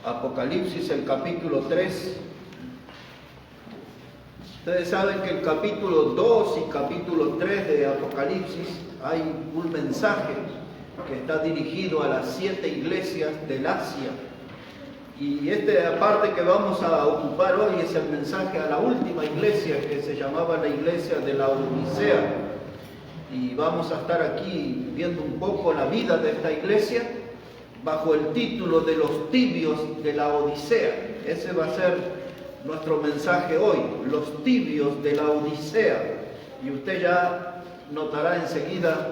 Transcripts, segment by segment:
Apocalipsis, el capítulo 3. Ustedes saben que el capítulo 2 y capítulo 3 de Apocalipsis hay un mensaje que está dirigido a las 7 iglesias del Asia. Y esta parte que vamos a ocupar hoy es el mensaje a la última iglesia, que se llamaba la iglesia de la Odisea. Y vamos a estar aquí viendo un poco la vida de esta iglesia bajo el título de los tibios de la Odisea. Ese va a ser nuestro mensaje hoy, los tibios de la Odisea. Y usted ya notará enseguida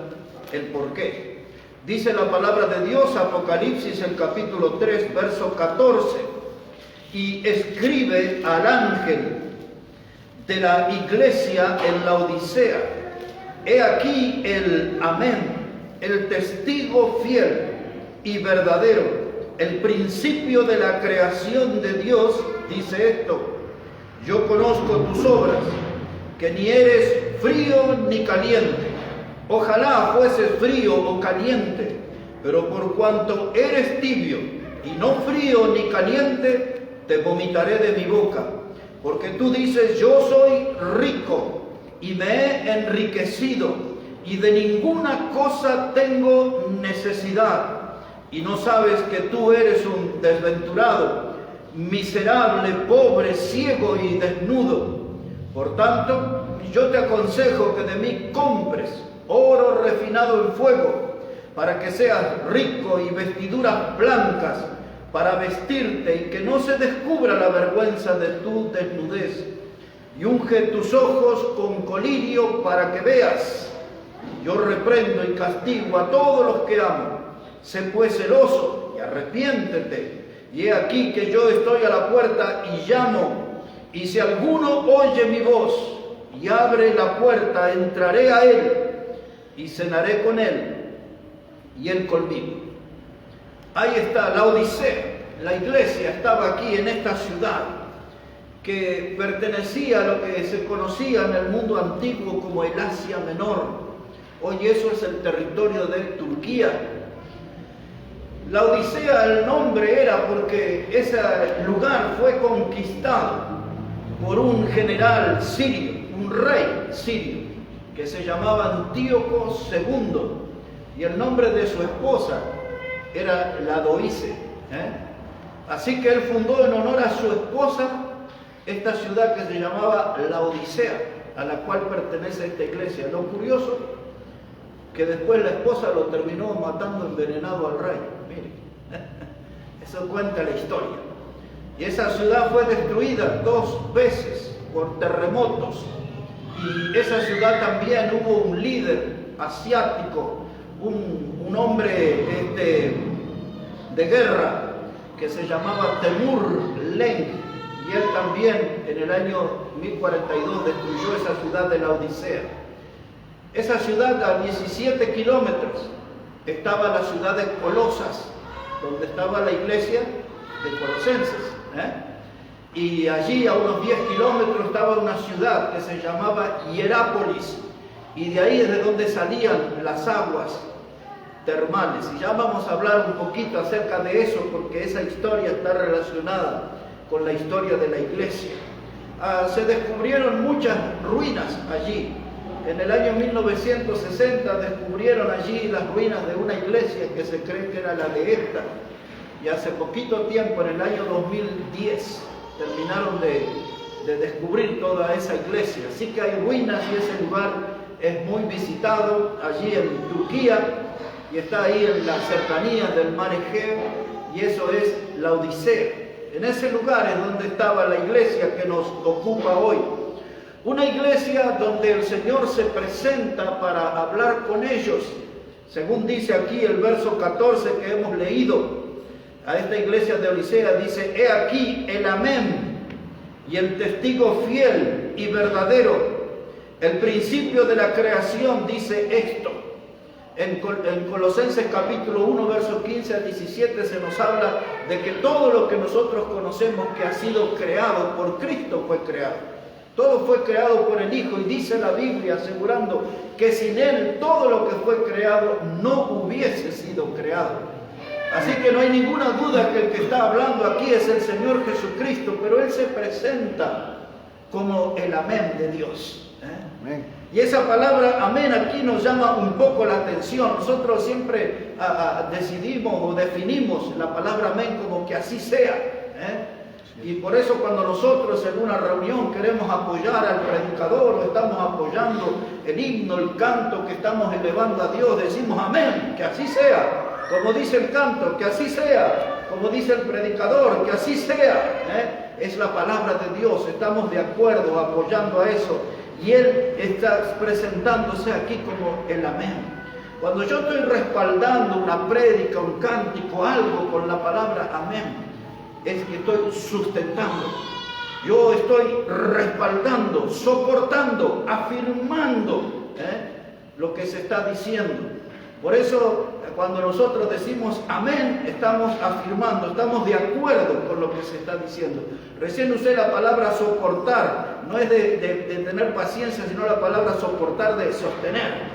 el porqué. Dice la palabra de Dios, Apocalipsis, el capítulo 3, verso 14. Y escribe al ángel de la iglesia en la Odisea: he aquí el Amén, el testigo fiel y verdadero, el principio de la creación de Dios, dice esto: yo conozco tus obras, que ni eres frío ni caliente. Ojalá fueses frío o caliente, pero por cuanto eres tibio y no frío ni caliente, te vomitaré de mi boca. Porque tú dices: yo soy rico y me he enriquecido, y de ninguna cosa tengo necesidad. Y no sabes que tú eres un desventurado, miserable, pobre, ciego y desnudo. Por tanto, yo te aconsejo que de mí compres oro refinado en fuego, para que seas rico, y vestiduras blancas para vestirte, y que no se descubra la vergüenza de tu desnudez. Y unge tus ojos con colirio para que veas. Yo reprendo y castigo a todos los que amo. Sé pues celoso y arrepiéntete. Y he aquí que yo estoy a la puerta y llamo. Y si alguno oye mi voz y abre la puerta, entraré a él y cenaré con él y él conmigo. Ahí está la Odisea. La iglesia estaba aquí en esta ciudad que pertenecía a lo que se conocía en el mundo antiguo como el Asia Menor. Hoy eso es el territorio de Turquía. La Odisea, el nombre era porque ese lugar fue conquistado por un general sirio, un rey sirio, que se llamaba Antíoco II, y el nombre de su esposa era Laodice. Así que él fundó en honor a su esposa esta ciudad que se llamaba la Odisea, a la cual pertenece esta iglesia. Lo curioso, que después la esposa lo terminó matando envenenado al rey. Miren, eso cuenta la historia. Y esa ciudad fue destruida 2 veces por terremotos. Y esa ciudad también hubo un líder asiático, un hombre de guerra, que se llamaba Temur Lenk, y él también en el año 1042 destruyó esa ciudad de la Odisea. Esa ciudad, a 17 kilómetros, estaba la ciudad de Colosas, donde estaba la iglesia de Colosenses. Y allí, a unos 10 kilómetros, estaba una ciudad que se llamaba Hierápolis, y de ahí es de donde salían las aguas termales. Y ya vamos a hablar un poquito acerca de eso, porque esa historia está relacionada con la historia de la iglesia. Se descubrieron muchas ruinas allí. En el año 1960 descubrieron allí las ruinas de una iglesia que se cree que era la de esta. Y hace poquito tiempo, en el año 2010, terminaron de descubrir toda esa iglesia. Así que hay ruinas, y ese lugar es muy visitado allí en Turquía, y está ahí en las cercanías del mar Egeo, y eso es la Odisea. En ese lugar es donde estaba la iglesia que nos ocupa hoy. Una iglesia donde el Señor se presenta para hablar con ellos. Según dice aquí el verso 14 que hemos leído, a esta iglesia de Odisea dice: he aquí el Amén y el testigo fiel y verdadero, el principio de la creación, dice esto. En Colosenses capítulo 1, versos 15 a 17 se nos habla de que todo lo que nosotros conocemos que ha sido creado por Cristo fue creado. Todo fue creado por el Hijo, y dice la Biblia asegurando que sin Él todo lo que fue creado no hubiese sido creado. Así que no hay ninguna duda que el que está hablando aquí es el Señor Jesucristo, pero Él se presenta como el amén de Dios. Amén. Y esa palabra amén aquí nos llama un poco la atención. Nosotros siempre decidimos o definimos la palabra amén como que así sea. Y por eso cuando nosotros en una reunión queremos apoyar al predicador o estamos apoyando el himno, el canto que estamos elevando a Dios, decimos amén, que así sea. Como dice el canto, que así sea. Como dice el predicador, que así sea. Es la palabra de Dios, estamos de acuerdo, apoyando a eso. Y Él está presentándose aquí como el amén. Cuando yo estoy respaldando una prédica, un cántico, algo con la palabra amén, es que estoy sustentando. Yo estoy respaldando, soportando, afirmando lo que se está diciendo. Por eso, cuando nosotros decimos amén, estamos afirmando, estamos de acuerdo con lo que se está diciendo. Recién usé la palabra soportar, no es de tener paciencia, sino la palabra soportar de sostener,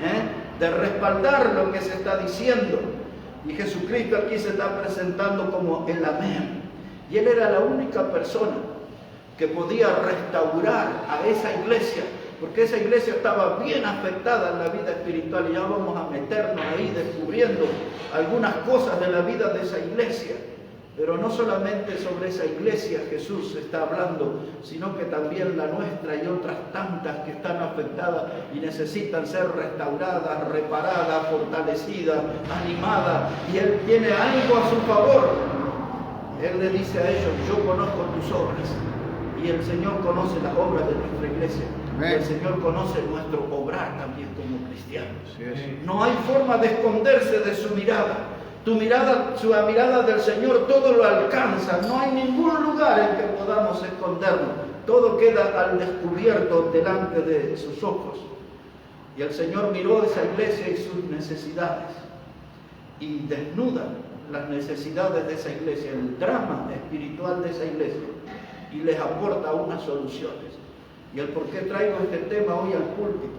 de respaldar lo que se está diciendo. Y Jesucristo aquí se está presentando como el amén. Y Él era la única persona que podía restaurar a esa iglesia, porque esa iglesia estaba bien afectada en la vida espiritual, y ya vamos a meternos ahí descubriendo algunas cosas de la vida de esa iglesia. Pero no solamente sobre esa iglesia Jesús está hablando, sino que también la nuestra y otras tantas que están afectadas y necesitan ser restauradas, reparadas, fortalecidas, animadas, y Él tiene algo a su favor. Él le dice a ellos: yo conozco tus obras. Y el Señor conoce las obras de nuestra iglesia. Amén. El Señor conoce nuestro obrar también como cristianos. Sí. No hay forma de esconderse de su mirada. Tu mirada, su mirada del Señor, todo lo alcanza. No hay ningún lugar en que podamos escondernos. Todo queda al descubierto delante de sus ojos. Y el Señor miró esa iglesia y sus necesidades. Y desnuda las necesidades de esa iglesia, el drama espiritual de esa iglesia. Y les aporta unas soluciones. Y el por qué traigo este tema hoy al púlpito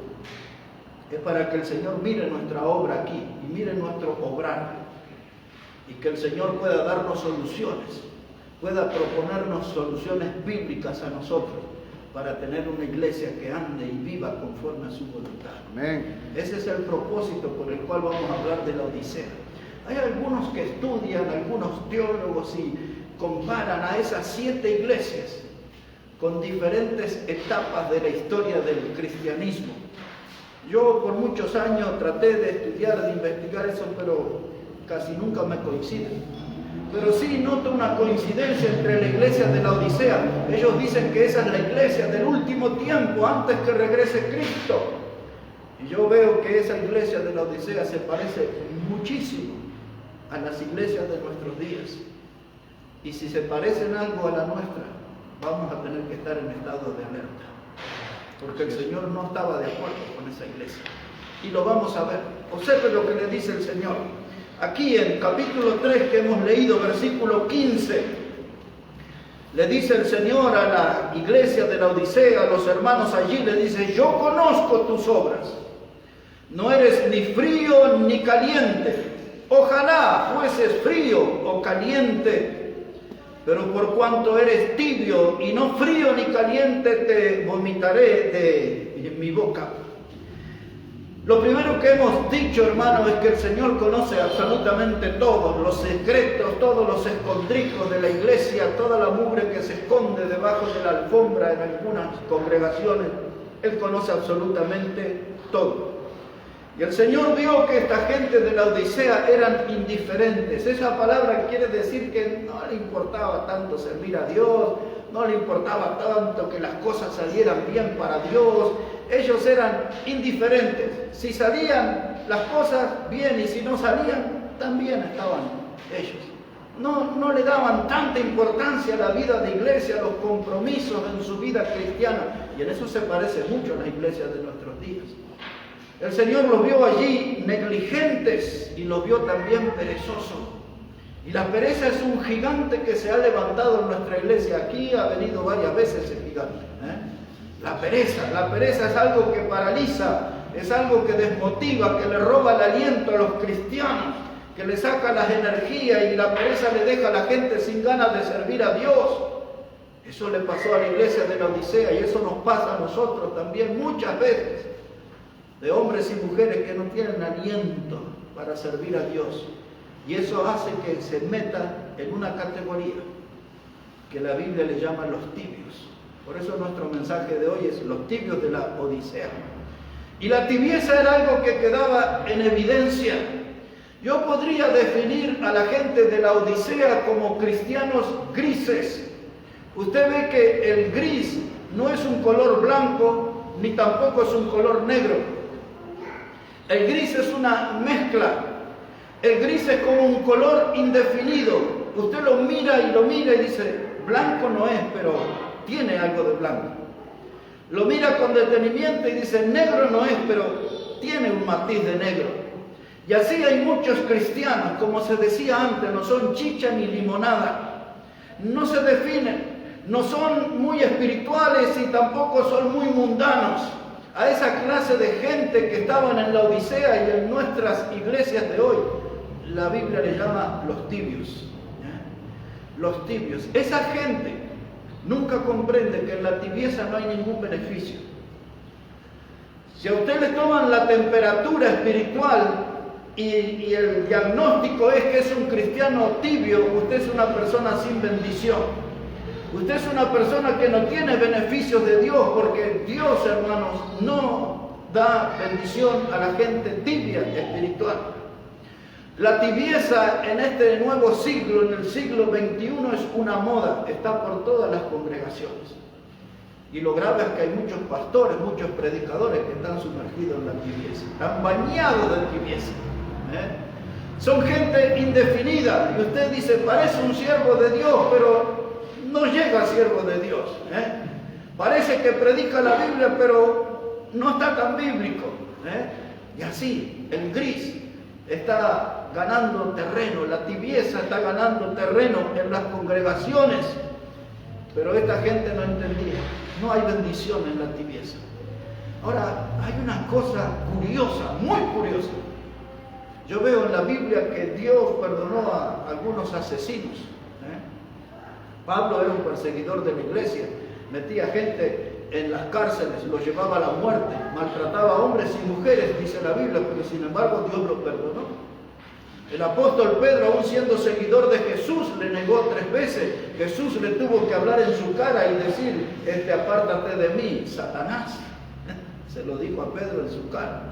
es para que el Señor mire nuestra obra aquí y mire nuestro obrar, y que el Señor pueda darnos soluciones, pueda proponernos soluciones bíblicas a nosotros para tener una iglesia que ande y viva conforme a su voluntad. Amén. Ese es el propósito por el cual vamos a hablar de la Odisea. Hay algunos que estudian, algunos teólogos, y comparan a esas 7 iglesias con diferentes etapas de la historia del cristianismo. Yo por muchos años traté de estudiar, de investigar eso, pero casi nunca me coinciden. Pero sí noto una coincidencia entre la iglesia de la Odisea. Ellos dicen que esa es la iglesia del último tiempo, antes que regrese Cristo. Y yo veo que esa iglesia de la Odisea se parece muchísimo a las iglesias de nuestros días. Y si se parecen algo a la nuestra, vamos a tener que estar en estado de alerta. Porque el Señor no estaba de acuerdo con esa iglesia. Y lo vamos a ver. Observe lo que le dice el Señor. Aquí en capítulo 3 que hemos leído, versículo 15, le dice el Señor a la iglesia de la Odisea, a los hermanos allí, le dice: yo conozco tus obras. No eres ni frío ni caliente. Ojalá fueses frío o caliente. Pero por cuanto eres tibio y no frío ni caliente, te vomitaré de mi boca. Lo primero que hemos dicho, hermanos, es que el Señor conoce absolutamente todos los secretos, todos los escondrijos de la iglesia, toda la mugre que se esconde debajo de la alfombra en algunas congregaciones. Él conoce absolutamente todo. Y el Señor vio que esta gente de la Odisea eran indiferentes. Esa palabra quiere decir que no le importaba tanto servir a Dios, no le importaba tanto que las cosas salieran bien para Dios. Ellos eran indiferentes. Si salían las cosas bien, y si no salían, también estaban ellos. No le daban tanta importancia a la vida de iglesia, a los compromisos en su vida cristiana. Y en eso se parece mucho a la iglesia de nuestros días. El Señor los vio allí negligentes y los vio también perezosos. Y la pereza es un gigante que se ha levantado en nuestra iglesia. Aquí ha venido varias veces el gigante. La pereza es algo que paraliza, es algo que desmotiva, que le roba el aliento a los cristianos. que le saca las energías y la pereza le deja a la gente sin ganas de servir a Dios. Eso le pasó a la iglesia de la Odisea y eso nos pasa a nosotros también muchas veces, de hombres y mujeres que no tienen aliento para servir a Dios. Y eso hace que se meta en una categoría que la Biblia le llama los tibios. Por eso nuestro mensaje de hoy es los tibios de la Odisea. Y la tibieza era algo que quedaba en evidencia. Yo podría definir a la gente de la Odisea como cristianos grises. Usted ve que el gris no es un color blanco, ni tampoco es un color negro. El gris es una mezcla. El gris es como un color indefinido. Usted lo mira y dice, blanco no es, pero tiene algo de blanco. Lo mira con detenimiento y dice, negro no es, pero tiene un matiz de negro. Y así hay muchos cristianos, como se decía antes, no son chicha ni limonada. No se definen, no son muy espirituales y tampoco son muy mundanos. A esa clase de gente que estaban en la Odisea y en nuestras iglesias de hoy, la Biblia le llama los tibios. Los tibios. Esa gente nunca comprende que en la tibieza no hay ningún beneficio. Si a usted le toman la temperatura espiritual y el diagnóstico es que es un cristiano tibio, usted es una persona sin bendición. Usted es una persona que no tiene beneficios de Dios, porque Dios, hermanos, no da bendición a la gente tibia espiritual. La tibieza en este nuevo siglo, en el siglo XXI, es una moda, está por todas las congregaciones. Y lo grave es que hay muchos pastores, muchos predicadores que están sumergidos en la tibieza, están bañados de tibieza. Son gente indefinida, y usted dice, parece un siervo de Dios, pero no llega a siervo de Dios. Parece que predica la Biblia, pero no está tan bíblico. Y así, el gris está ganando terreno, la tibieza está ganando terreno en las congregaciones, pero esta gente no entendía, no hay bendición en la tibieza. Ahora, hay una cosa curiosa, muy curiosa. Yo veo en la Biblia que Dios perdonó a algunos asesinos. Pablo era un perseguidor de la iglesia, metía gente en las cárceles, los llevaba a la muerte, maltrataba a hombres y mujeres, dice la Biblia, pero sin embargo Dios lo perdonó. El apóstol Pedro, aún siendo seguidor de Jesús, le negó 3 veces. Jesús le tuvo que hablar en su cara y decir, apártate de mí, Satanás. Se lo dijo a Pedro en su cara.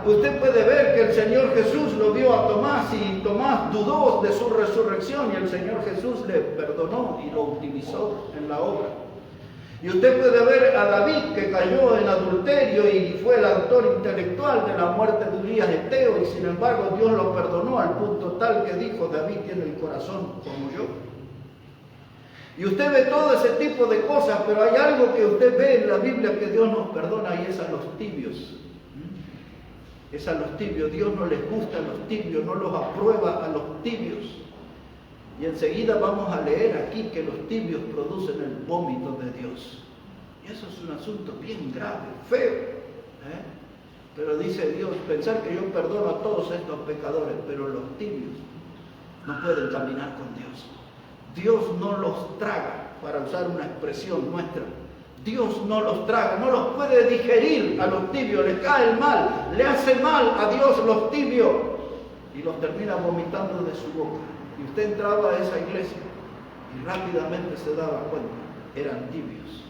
Usted puede ver que el Señor Jesús lo vio a Tomás y Tomás dudó de su resurrección y el Señor Jesús le perdonó y lo utilizó en la obra. Y usted puede ver a David, que cayó en adulterio y fue el autor intelectual de la muerte de Urías Eteo, y sin embargo Dios lo perdonó al punto tal que dijo, David tiene el corazón como yo. Y usted ve todo ese tipo de cosas, pero hay algo que usted ve en la Biblia que Dios nos perdona, y es a los tibios. Es a los tibios. Dios no les gusta a los tibios, no los aprueba a los tibios. Y enseguida vamos a leer aquí que los tibios producen el vómito de Dios. Y eso es un asunto bien grave, feo. Pero dice Dios, pensar que yo perdono a todos estos pecadores, pero los tibios no pueden caminar con Dios. Dios no los traga, para usar una expresión nuestra. Dios no los traga, no los puede digerir a los tibios, les cae el mal, le hace mal a Dios los tibios y los termina vomitando de su boca. Y usted entraba a esa iglesia y rápidamente se daba cuenta, eran tibios.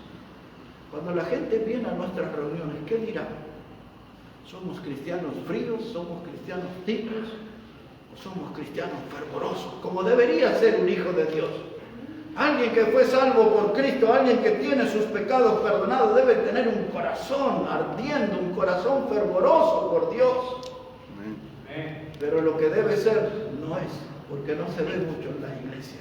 Cuando la gente viene a nuestras reuniones, ¿qué dirá? ¿Somos cristianos fríos? ¿Somos cristianos tibios? ¿O somos cristianos fervorosos? Como debería ser un hijo de Dios. Alguien que fue salvo por Cristo, alguien que tiene sus pecados perdonados, debe tener un corazón ardiendo, un corazón fervoroso por Dios. Pero lo que debe ser no es, porque no se ve mucho en la iglesia.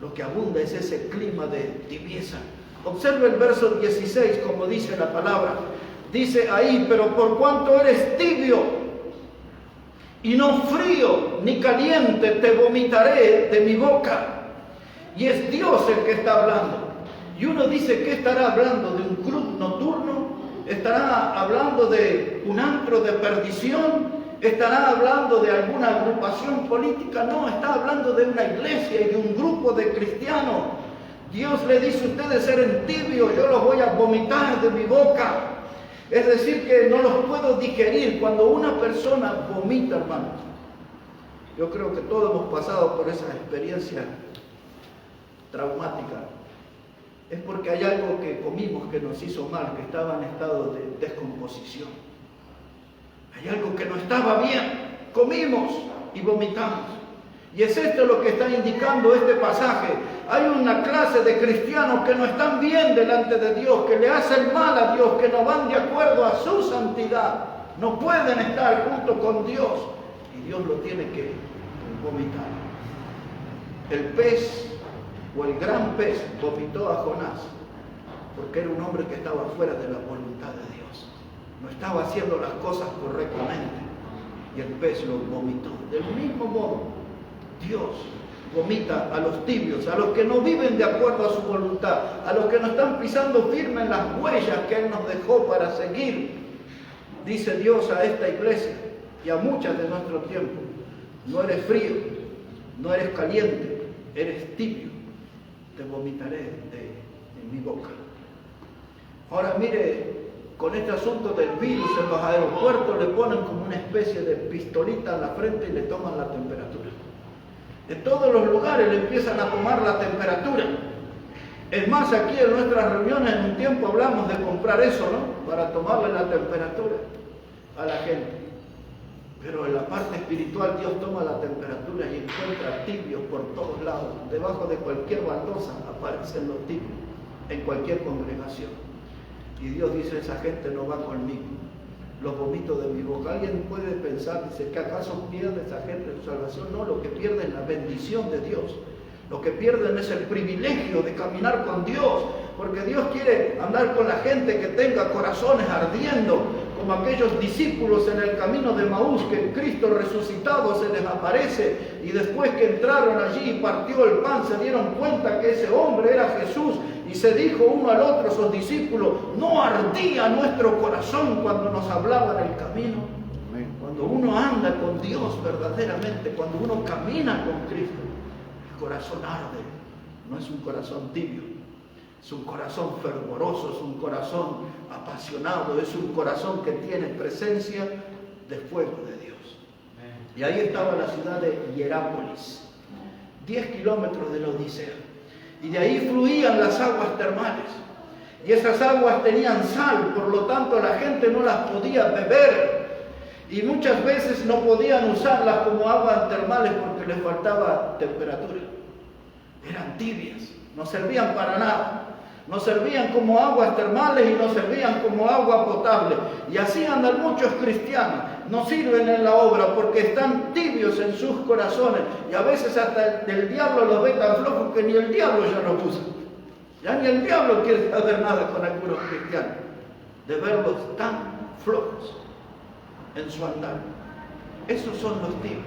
Lo que abunda es ese clima de tibieza. Observe el verso 16, como dice la palabra. Dice ahí, pero por cuanto eres tibio y no frío ni caliente, te vomitaré de mi boca. Y es Dios el que está hablando. Y uno dice, ¿qué estará hablando? ¿De un club nocturno? ¿Estará hablando de un antro de perdición? ¿Estará hablando de alguna agrupación política? No, está hablando de una iglesia y de un grupo de cristianos. Dios le dice: ustedes eran tibios, yo los voy a vomitar de mi boca. Es decir, que no los puedo digerir. Cuando una persona vomita, hermanos, yo creo que todos hemos pasado por esa experiencia traumática. Es porque hay algo que comimos que nos hizo mal, que estaba en estado de descomposición. Hay algo que no estaba bien. Comimos y vomitamos. Y es esto lo que está indicando este pasaje. Hay una clase de cristianos que no están bien delante de Dios, que le hacen mal a Dios, que no van de acuerdo a su santidad. No pueden estar junto con Dios. Y Dios lo tiene que vomitar. El pez, o el gran pez, vomitó a Jonás, porque era un hombre que estaba fuera de la voluntad de Dios. No estaba haciendo las cosas correctamente. Y el pez lo vomitó. Del mismo modo, Dios vomita a los tibios, a los que no viven de acuerdo a su voluntad, a los que no están pisando firme en las huellas que Él nos dejó para seguir. Dice Dios a esta iglesia y a muchas de nuestro tiempo: no eres frío, no eres caliente, eres tibio, te vomitaré de mi boca. Ahora mire, con este asunto del virus en los aeropuertos le ponen como una especie de pistolita en la frente y le toman la temperatura. En todos los lugares le empiezan a tomar la temperatura. Es más, aquí en nuestras reuniones en un tiempo hablamos de comprar eso, ¿no? Para tomarle la temperatura a la gente. Pero en la parte espiritual Dios toma la temperatura y encuentra tibios por todos lados. Debajo de cualquier baldosa aparecen los tibios, en cualquier congregación. Y Dios dice: esa gente no va conmigo, los vomito de mi boca. Alguien puede pensar, dice, ¿que acaso pierde esa gente su salvación? No, lo que pierden es la bendición de Dios. Lo que pierden es el privilegio de caminar con Dios, porque Dios quiere andar con la gente que tenga corazones ardiendo, como aquellos discípulos en el camino de Maús, que Cristo resucitado se les aparece, y después que entraron allí y partió el pan, se dieron cuenta que ese hombre era Jesús, y se dijo uno al otro, sus discípulos: ¿no ardía nuestro corazón cuando nos hablaba en el camino? Cuando uno anda con Dios verdaderamente, cuando uno camina con Cristo, el corazón arde. No es un corazón tibio, es un corazón fervoroso, es un corazón apasionado, es un corazón que tiene presencia de fuego de Dios. Y ahí estaba la ciudad de Hierápolis, 10 kilómetros de la Odisea. Y de ahí fluían las aguas termales. Y esas aguas tenían sal, por lo tanto la gente no las podía beber. Y muchas veces no podían usarlas como aguas termales porque les faltaba temperatura. Eran tibias, no servían para nada. No servían como aguas termales y no servían como agua potable. Y así andan muchos cristianos. No sirven en la obra porque están tibios en sus corazones. Y a veces hasta el diablo los ve tan flojos que ni el diablo ya los usa. Ya ni el diablo quiere saber nada con algunos cristianos. De verlos tan flojos en su andar. Esos son los tibios.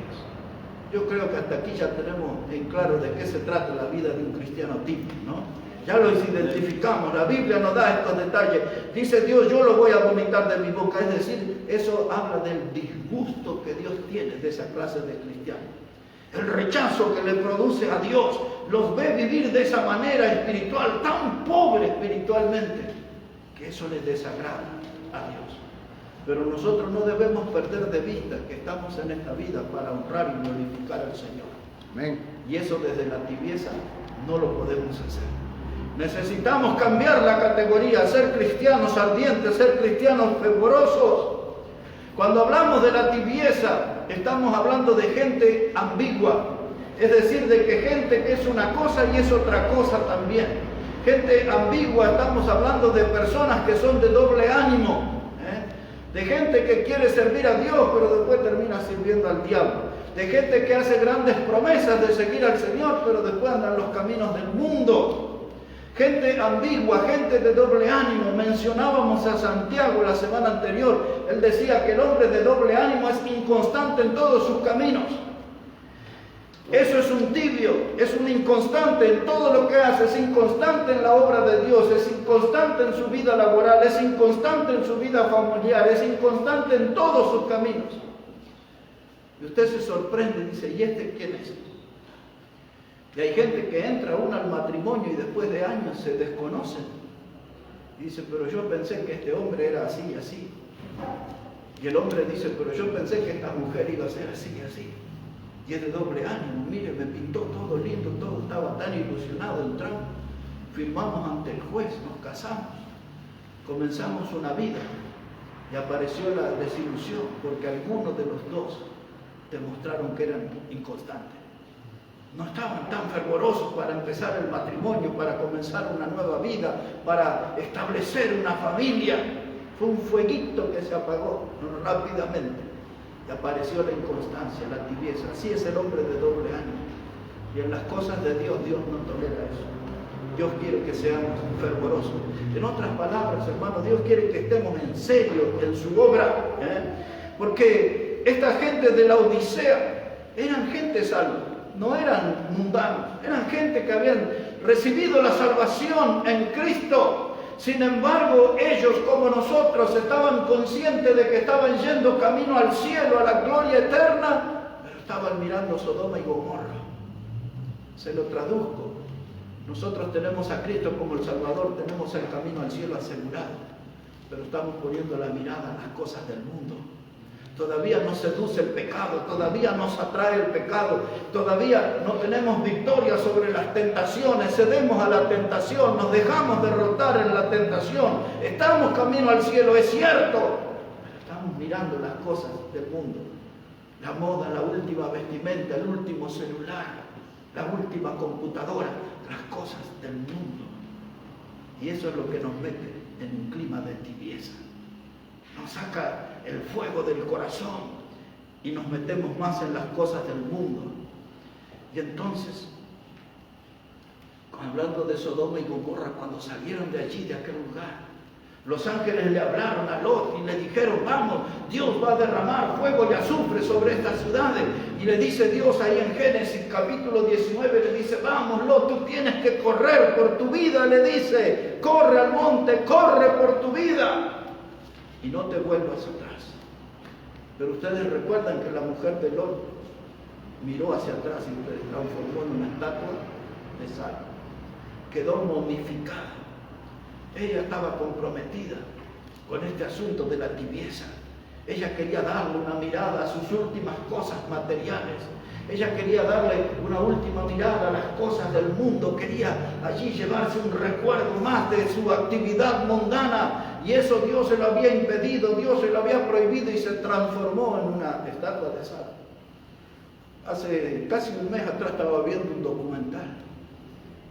Yo creo que hasta aquí ya tenemos en claro de qué se trata la vida de un cristiano tibio, ¿no? Ya los identificamos, la Biblia nos da estos detalles. Dice Dios: yo lo voy a vomitar de mi boca. Es decir, eso habla del disgusto que Dios tiene de esa clase de cristianos. El rechazo que le produce a Dios. Los ve vivir de esa manera espiritual, tan pobre espiritualmente, que eso les desagrada a Dios. Pero nosotros no debemos perder de vista que estamos en esta vida para honrar y glorificar al Señor. Amén. Y eso desde la tibieza no lo podemos hacer. Necesitamos cambiar la categoría, ser cristianos ardientes, ser cristianos fervorosos. Cuando hablamos de la tibieza, estamos hablando de gente ambigua. Es decir, de que gente que es una cosa y es otra cosa también. Gente ambigua, estamos hablando de personas que son de doble ánimo. De gente que quiere servir a Dios, pero después termina sirviendo al diablo. De gente que hace grandes promesas de seguir al Señor, pero después anda en los caminos del mundo. Gente ambigua, gente de doble ánimo. Mencionábamos a Santiago la semana anterior. Él decía que el hombre de doble ánimo es inconstante en todos sus caminos. Eso es un tibio, es un inconstante en todo lo que hace, es inconstante en la obra de Dios, es inconstante en su vida laboral, es inconstante en su vida familiar, es inconstante en todos sus caminos. Y usted se sorprende y dice, ¿y este quién es? Y hay gente que entra aún al matrimonio y después de años se desconocen. Y dice, pero yo pensé que este hombre era así y así. Y el hombre dice, pero yo pensé que esta mujer iba a ser así y así. Y es de doble ánimo, mire, me pintó todo lindo, todo estaba tan ilusionado, entramos, firmamos ante el juez, nos casamos, comenzamos una vida y apareció la desilusión porque algunos de los dos demostraron que eran inconstantes. No estaban tan fervorosos para empezar el matrimonio, para comenzar una nueva vida, para establecer una familia. Fue un fueguito que se apagó rápidamente y apareció la inconstancia, la tibieza. Así es el hombre de doble ánimo. Y en las cosas de Dios, Dios no tolera eso. Dios quiere que seamos fervorosos. En otras palabras, hermanos, Dios quiere que estemos en serio en su obra. Porque esta gente de la Odisea eran gente salva, no eran mundanos, eran gente que habían recibido la salvación en Cristo. Sin embargo, ellos como nosotros estaban conscientes de que estaban yendo camino al cielo, a la gloria eterna, pero estaban mirando Sodoma y Gomorra. Se lo traduzco. Nosotros tenemos a Cristo como el Salvador, tenemos el camino al cielo asegurado, pero estamos poniendo la mirada en las cosas del mundo. Todavía nos seduce el pecado, todavía nos atrae el pecado, todavía no tenemos victoria sobre las tentaciones, cedemos a la tentación, nos dejamos derrotar en la tentación. Estamos camino al cielo, es cierto, pero estamos mirando las cosas del mundo. La moda, la última vestimenta, el último celular, la última computadora, las cosas del mundo. Y eso es lo que nos mete en un clima de tibieza. Nos saca el fuego del corazón y nos metemos más en las cosas del mundo. Y entonces, hablando de Sodoma y Gomorra, cuando salieron de allí, de aquel lugar, los ángeles le hablaron a Lot y le dijeron, vamos, Dios va a derramar fuego y azufre sobre estas ciudades. Y le dice Dios ahí en Génesis capítulo 19, le dice, vamos Lot, tú tienes que correr por tu vida, le dice, corre al monte, corre por tu vida y no te vuelvas atrás. Pero ustedes recuerdan que la mujer de Lot miró hacia atrás y se transformó en una estatua de sal. Quedó momificada. Ella estaba comprometida con este asunto de la tibieza. Ella quería darle una mirada a sus últimas cosas materiales. Ella quería darle una última mirada a las cosas del mundo. Quería allí llevarse un recuerdo más de su actividad mundana. Y eso Dios se lo había impedido, Dios se lo había prohibido y se transformó en una estatua de sal. Hace casi un mes atrás estaba viendo un documental.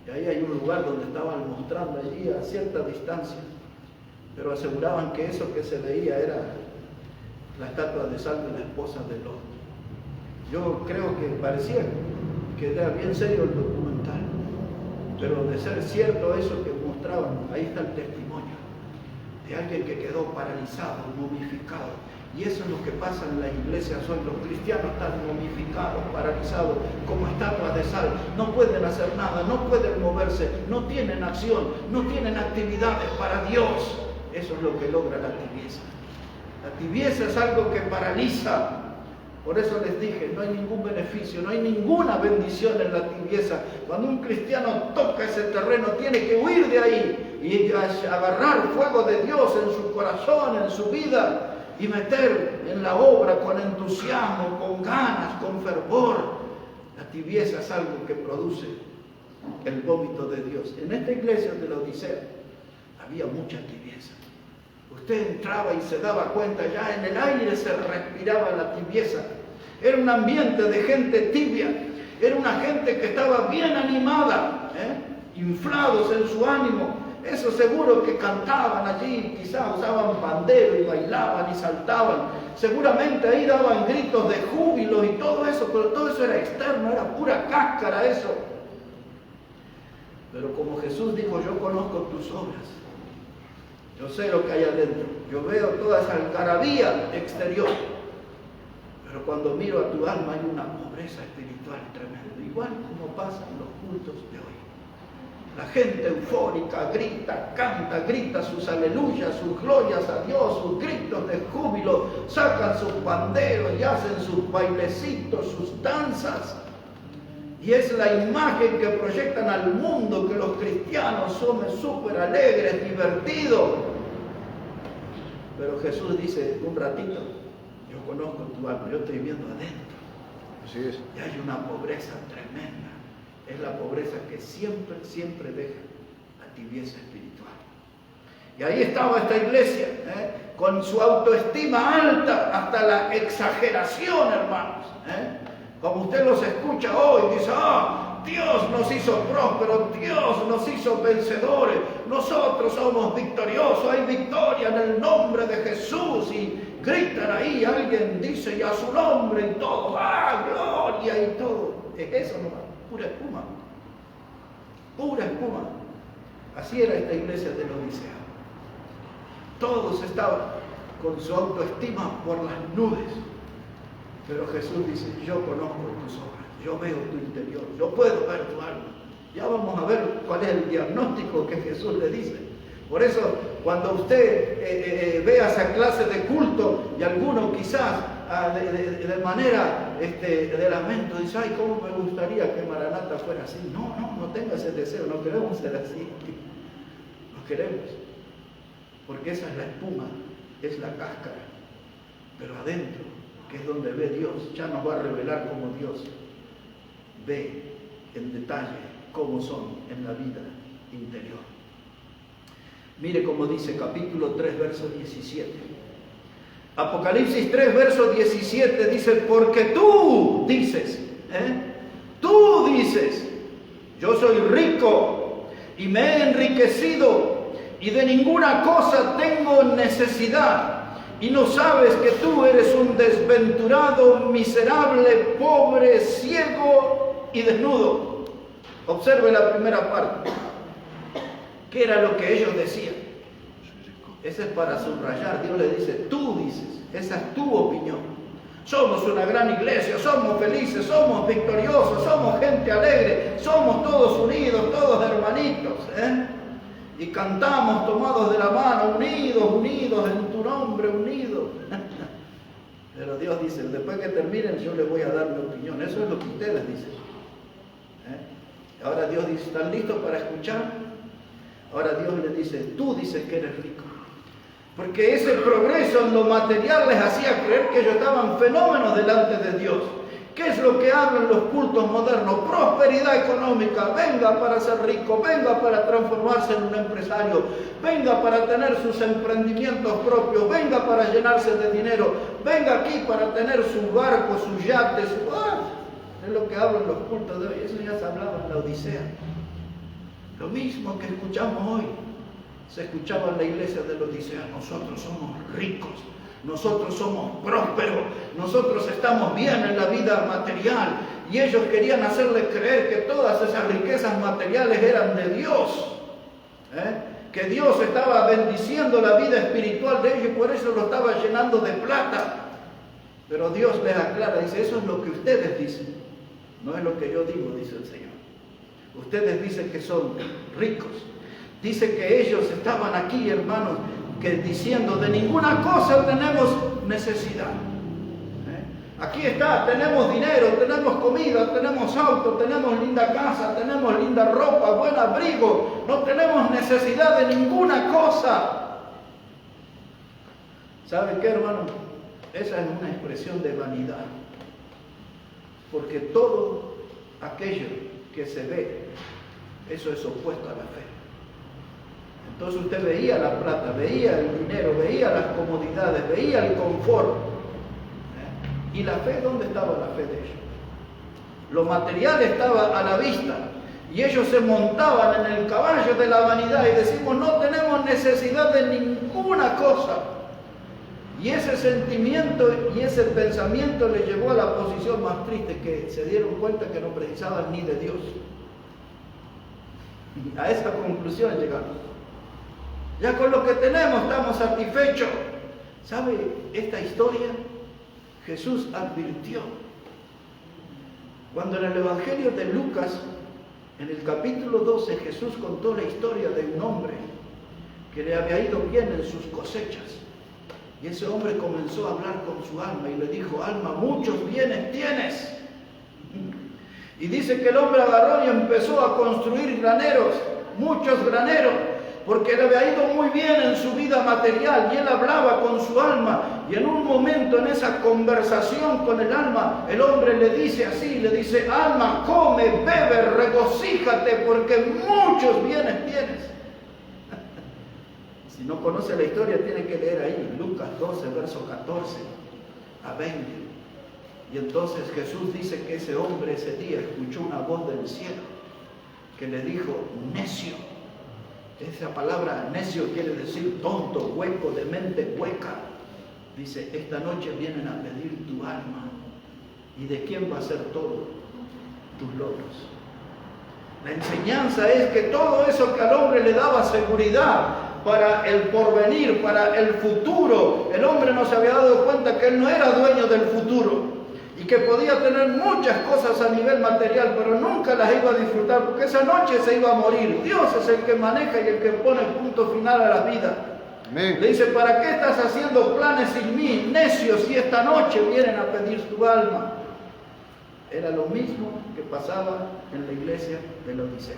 Y ahí hay un lugar donde estaban mostrando allí a cierta distancia. Pero aseguraban que eso que se veía era la estatua de sal de la esposa de Lot. Yo creo que parecía que era bien serio el documental. Pero de ser cierto eso que mostraban, ahí está el testimonio de alguien que quedó paralizado, momificado. Y eso es lo que pasa en las iglesias hoy. Los cristianos están momificados, paralizados, como estatuas de sal. No pueden hacer nada, no pueden moverse, no tienen acción, no tienen actividades para Dios. Eso es lo que logra la tibieza. La tibieza es algo que paraliza. Por eso les dije, no hay ningún beneficio, no hay ninguna bendición en la tibieza. Cuando un cristiano toca ese terreno, tiene que huir de ahí y agarrar fuego de Dios en su corazón, en su vida, y meter en la obra con entusiasmo, con ganas, con fervor. La tibieza es algo que produce el vómito de Dios. En esta iglesia de la Odisea había mucha tibieza. Usted entraba y se daba cuenta, ya en el aire se respiraba la tibieza. Era un ambiente de gente tibia. Era una gente que estaba bien animada, inflados en su ánimo. Eso seguro que cantaban allí, quizás usaban pandero y bailaban y saltaban. Seguramente ahí daban gritos de júbilo y todo eso, pero todo eso era externo, era pura cáscara eso. Pero como Jesús dijo, yo conozco tus obras. Yo sé lo que hay adentro. Yo veo toda esa algarabía exterior. Pero cuando miro a tu alma hay una pobreza espiritual tremenda. Igual como pasa en los cultos de hoy. La gente eufórica grita, canta, grita sus aleluyas, sus glorias a Dios, sus gritos de júbilo, sacan sus banderos y hacen sus bailecitos, sus danzas. Y es la imagen que proyectan al mundo, que los cristianos somos súper alegres, divertidos. Pero Jesús dice, un ratito, yo conozco tu alma, yo estoy viendo adentro. Así es. Y hay una pobreza tremenda. Es la pobreza que siempre, siempre deja la tibieza espiritual. Y ahí estaba esta iglesia, con su autoestima alta hasta la exageración, hermanos. Como usted los escucha hoy, dice, Dios nos hizo prósperos, Dios nos hizo vencedores, nosotros somos victoriosos, hay victoria en el nombre de Jesús, y gritan ahí, alguien dice, y a su nombre, y todo, gloria, y todo. Es eso nomás, pura espuma, pura espuma. Así era esta iglesia de Laodicea. Todos estaban con su autoestima por las nubes. Pero Jesús dice, yo conozco tus obras, yo veo tu interior, yo puedo ver tu alma. Ya vamos a ver cuál es el diagnóstico que Jesús le dice. Por eso, cuando usted vea esa clase de culto y alguno quizás de manera de lamento dice, ay, cómo me gustaría que Maranata fuera así. No tenga ese deseo, no queremos ser así. No queremos. Porque esa es la espuma, es la cáscara. Pero adentro, que es donde ve Dios, ya nos va a revelar cómo Dios ve en detalle cómo son en la vida interior. Mire cómo dice capítulo 3, verso 17. Apocalipsis 3, verso 17 dice, porque tú dices, yo soy rico y me he enriquecido y de ninguna cosa tengo necesidad. Y no sabes que tú eres un desventurado, miserable, pobre, ciego y desnudo. Observe la primera parte. ¿Qué era lo que ellos decían? Ese es para subrayar. Dios le dice, tú dices, esa es tu opinión. Somos una gran iglesia, somos felices, somos victoriosos, somos gente alegre, somos todos unidos, todos hermanitos, y cantamos tomados de la mano, unidos en tu nombre, unidos. Pero Dios dice, después que terminen yo les voy a dar mi opinión. Eso es lo que ustedes dicen. Ahora Dios dice, ¿están listos para escuchar? Ahora Dios les dice, tú dices que eres rico. Porque ese progreso en lo material les hacía creer que ellos estaban fenómenos delante de Dios. ¿Qué es lo que hablan los cultos modernos? Prosperidad económica. Venga para ser rico, venga para transformarse en un empresario, venga para tener sus emprendimientos propios, venga para llenarse de dinero, venga aquí para tener su barco, sus yates. Es lo que hablan los cultos de hoy. Eso ya se hablaba en la Odisea. Lo mismo que escuchamos hoy, se escuchaba en la iglesia de la Odisea. Nosotros somos ricos. Nosotros somos prósperos, nosotros estamos bien en la vida material, y ellos querían hacerles creer que todas esas riquezas materiales eran de Dios, que Dios estaba bendiciendo la vida espiritual de ellos y por eso lo estaba llenando de plata. Pero Dios les aclara, dice, eso es lo que ustedes dicen, no es lo que yo digo, dice el Señor. Ustedes dicen que son ricos, dice que ellos estaban aquí, hermanos, que diciendo, de ninguna cosa tenemos necesidad. Aquí está, tenemos dinero, tenemos comida, tenemos auto, tenemos linda casa, tenemos linda ropa, buen abrigo, no tenemos necesidad de ninguna cosa. ¿Sabe qué, hermano? Esa es una expresión de vanidad. Porque todo aquello que se ve, eso es opuesto a la fe. Entonces usted veía la plata, veía el dinero, veía las comodidades, veía el confort. ¿Y la fe? ¿Dónde estaba la fe de ellos? Lo material estaba a la vista y ellos se montaban en el caballo de la vanidad y decimos, no tenemos necesidad de ninguna cosa. Y ese sentimiento y ese pensamiento les llevó a la posición más triste, que se dieron cuenta que no precisaban ni de Dios. Y a esa conclusión llegamos. Ya con lo que tenemos estamos satisfechos. ¿Sabe esta historia? Jesús advirtió. Cuando en el Evangelio de Lucas En el capítulo 12 Jesús contó la historia de un hombre que le había ido bien en sus cosechas. Y ese hombre comenzó a hablar con su alma y le dijo: alma, muchos bienes tienes. Y dice que el hombre agarró y empezó a construir graneros, muchos graneros, porque le había ido muy bien en su vida material y él hablaba con su alma. Y en un momento, en esa conversación con el alma, el hombre le dice así, le dice: alma, come, bebe, regocíjate, porque muchos bienes tienes. Si no conoce la historia, tiene que leer ahí, Lucas 12, verso 14 a 20. Y entonces Jesús dice que ese hombre ese día escuchó una voz del cielo que le dijo: necio. Esa palabra necio quiere decir tonto, hueco, de mente hueca. Dice: esta noche vienen a pedir tu alma. ¿Y de quién va a ser todo? Tus logros. La enseñanza es que todo eso que al hombre le daba seguridad para el porvenir, para el futuro, el hombre no se había dado cuenta que él no era dueño del futuro y que podía tener muchas cosas a nivel material, pero nunca las iba a disfrutar, porque esa noche se iba a morir. Dios es el que maneja y el que pone el punto final a la vida. Amén. Le dice: ¿para qué estás haciendo planes sin mí, necio, si esta noche vienen a pedir tu alma? Era lo mismo que pasaba en la iglesia de la Odisea.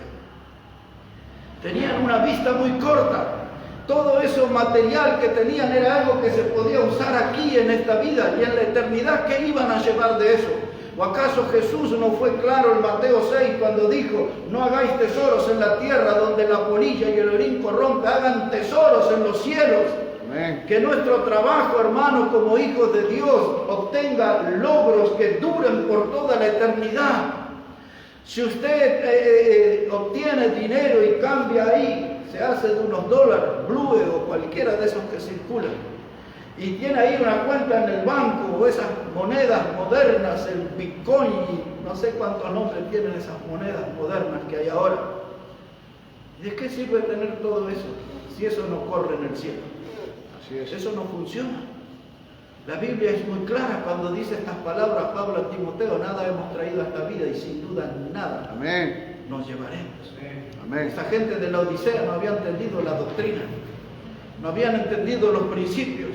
Tenían una vista muy corta. Todo eso material que tenían era algo que se podía usar aquí en esta vida, y en la eternidad, ¿qué iban a llevar de eso? ¿O acaso Jesús no fue claro en Mateo 6 cuando dijo: no hagáis tesoros en la tierra donde la polilla y el orín corrompe, hagan tesoros en los cielos? Amén. Que nuestro trabajo, hermano, como hijos de Dios, obtenga logros que duren por toda la eternidad. Si usted obtiene dinero y cambia ahí, se hace de unos dólares, blue o cualquiera de esos que circulan, y tiene ahí una cuenta en el banco, o esas monedas modernas, el Bitcoin, no sé cuántos nombres tienen esas monedas modernas que hay ahora. ¿De qué sirve tener todo eso si eso no corre en el cielo? Así es. Eso no funciona. La Biblia es muy clara cuando dice estas palabras, Pablo a Timoteo: nada hemos traído a esta vida y sin duda nada Amén. Nos llevaremos. Amén. Esta gente de la Odisea no había entendido la doctrina, no habían entendido los principios,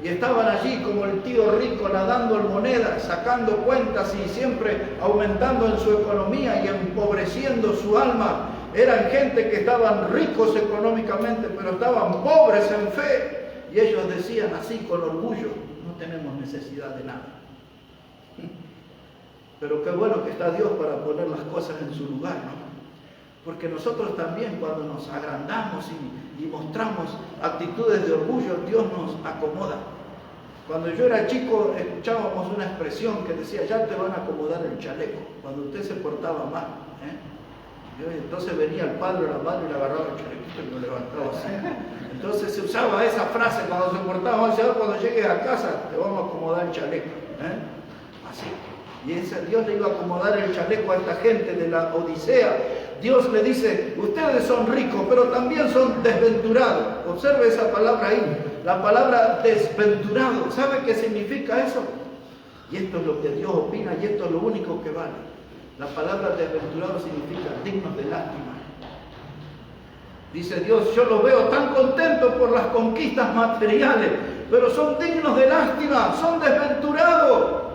y estaban allí como el tío rico nadando en monedas, sacando cuentas y siempre aumentando en su economía y empobreciendo su alma. Eran gente que estaban ricos económicamente, pero estaban pobres en fe, y ellos decían así con orgullo: no tenemos necesidad de nada. Pero qué bueno que está Dios para poner las cosas en su lugar, ¿no? Porque nosotros también, cuando nos agrandamos y mostramos actitudes de orgullo, Dios nos acomoda. Cuando yo era chico, escuchábamos una expresión que decía: ya te van a acomodar el chaleco, cuando usted se portaba mal. Entonces venía el padre o la madre y le agarraba el chalequito y lo levantaba así. Entonces se usaba esa frase cuando se portaba mal: cuando llegues a casa te vamos a acomodar el chaleco. Así. Y Dios le iba a acomodar el chaleco a esta gente de la Odisea. Dios le dice: ustedes son ricos, pero también son desventurados. Observe esa palabra ahí, la palabra desventurado. ¿Sabe qué significa eso? Y esto es lo que Dios opina, y esto es lo único que vale. La palabra desventurado significa dignos de lástima. Dice Dios: yo los veo tan contentos por las conquistas materiales, pero son dignos de lástima, son desventurados,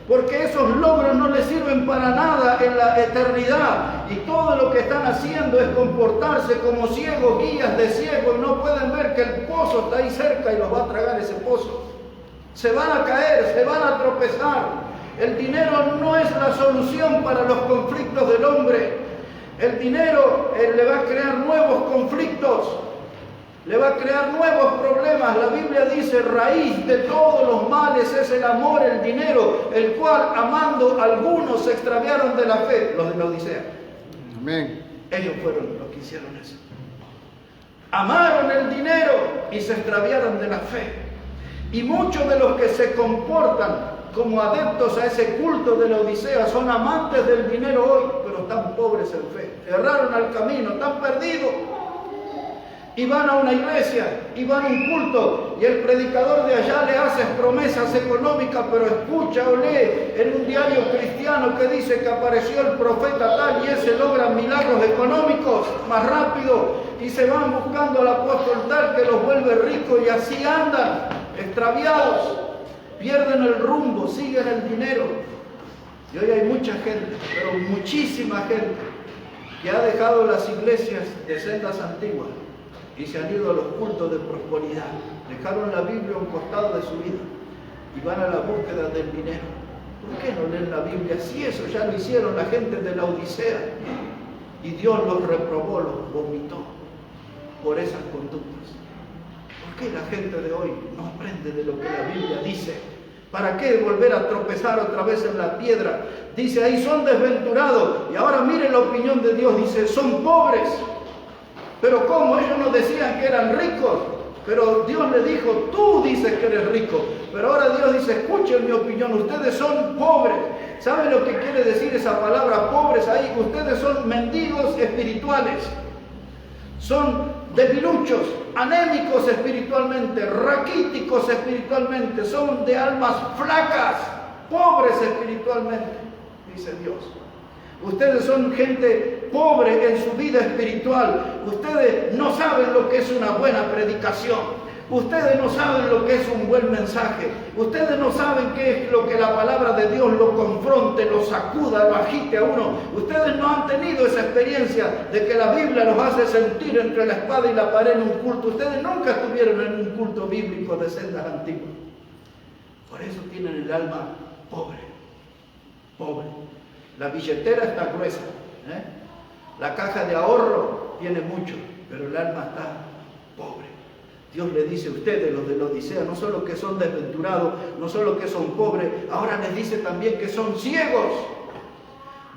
porque esos logros no les sirven para nada en la eternidad, y todo lo que están haciendo es comportarse como ciegos, guías de ciegos, y no pueden ver que el pozo está ahí cerca y los va a tragar ese pozo. Se van a caer, se van a tropezar. El dinero no es la solución para los conflictos del hombre. El dinero le va a crear nuevos conflictos, le va a crear nuevos problemas. La Biblia dice: raíz de todos los males es el amor, el dinero, el cual amando algunos se extraviaron de la fe. Los de la Odisea. Amén. Ellos fueron los que hicieron eso. Amaron el dinero y se extraviaron de la fe. Y muchos de los que se comportan como adeptos a ese culto de la Odisea son amantes del dinero hoy, pero están pobres en fe. Erraron al camino, están perdidos. Y van a una iglesia, y van a un culto, y el predicador de allá le hace promesas económicas, pero escucha o lee en un diario cristiano que dice que apareció el profeta tal y ese logra milagros económicos más rápido y se van buscando al apóstol tal que los vuelve ricos y así andan extraviados, pierden el rumbo, siguen el dinero. Y hoy hay mucha gente, pero muchísima gente, que ha dejado las iglesias de sendas antiguas y se han ido a los cultos de prosperidad. Dejaron la Biblia a un costado de su vida y van a la búsqueda del dinero. ¿Por qué no leen la Biblia? Si eso ya lo hicieron la gente de la Odisea y Dios los reprobó, los vomitó por esas conductas. ¿Por qué la gente de hoy no aprende de lo que la Biblia dice? ¿Para qué volver a tropezar otra vez en la piedra? Dice ahí, son desventurados. Y ahora mire la opinión de Dios. Dice, son pobres. Pero ¿cómo? Ellos no decían que eran ricos. Pero Dios le dijo, tú dices que eres rico. Pero ahora Dios dice, escuchen mi opinión, ustedes son pobres. ¿Saben lo que quiere decir esa palabra pobres ahí? Ustedes son mendigos espirituales. Son debiluchos, anémicos espiritualmente, raquíticos espiritualmente, son de almas flacas, pobres espiritualmente, dice Dios. Ustedes son gente pobre en su vida espiritual. Ustedes no saben lo que es una buena predicación. Ustedes no saben lo que es un buen mensaje. Ustedes no saben qué es lo que la palabra de Dios lo confronte, lo sacuda, lo agite a uno. Ustedes no han tenido esa experiencia de que la Biblia los hace sentir entre la espada y la pared en un culto. Ustedes nunca estuvieron en un culto bíblico de sendas antiguas. Por eso tienen el alma pobre. Pobre. La billetera está gruesa. La caja de ahorro tiene mucho, pero el alma está pobre. Dios le dice a ustedes, los de la Odisea, no solo que son desventurados, no solo que son pobres, ahora les dice también que son ciegos.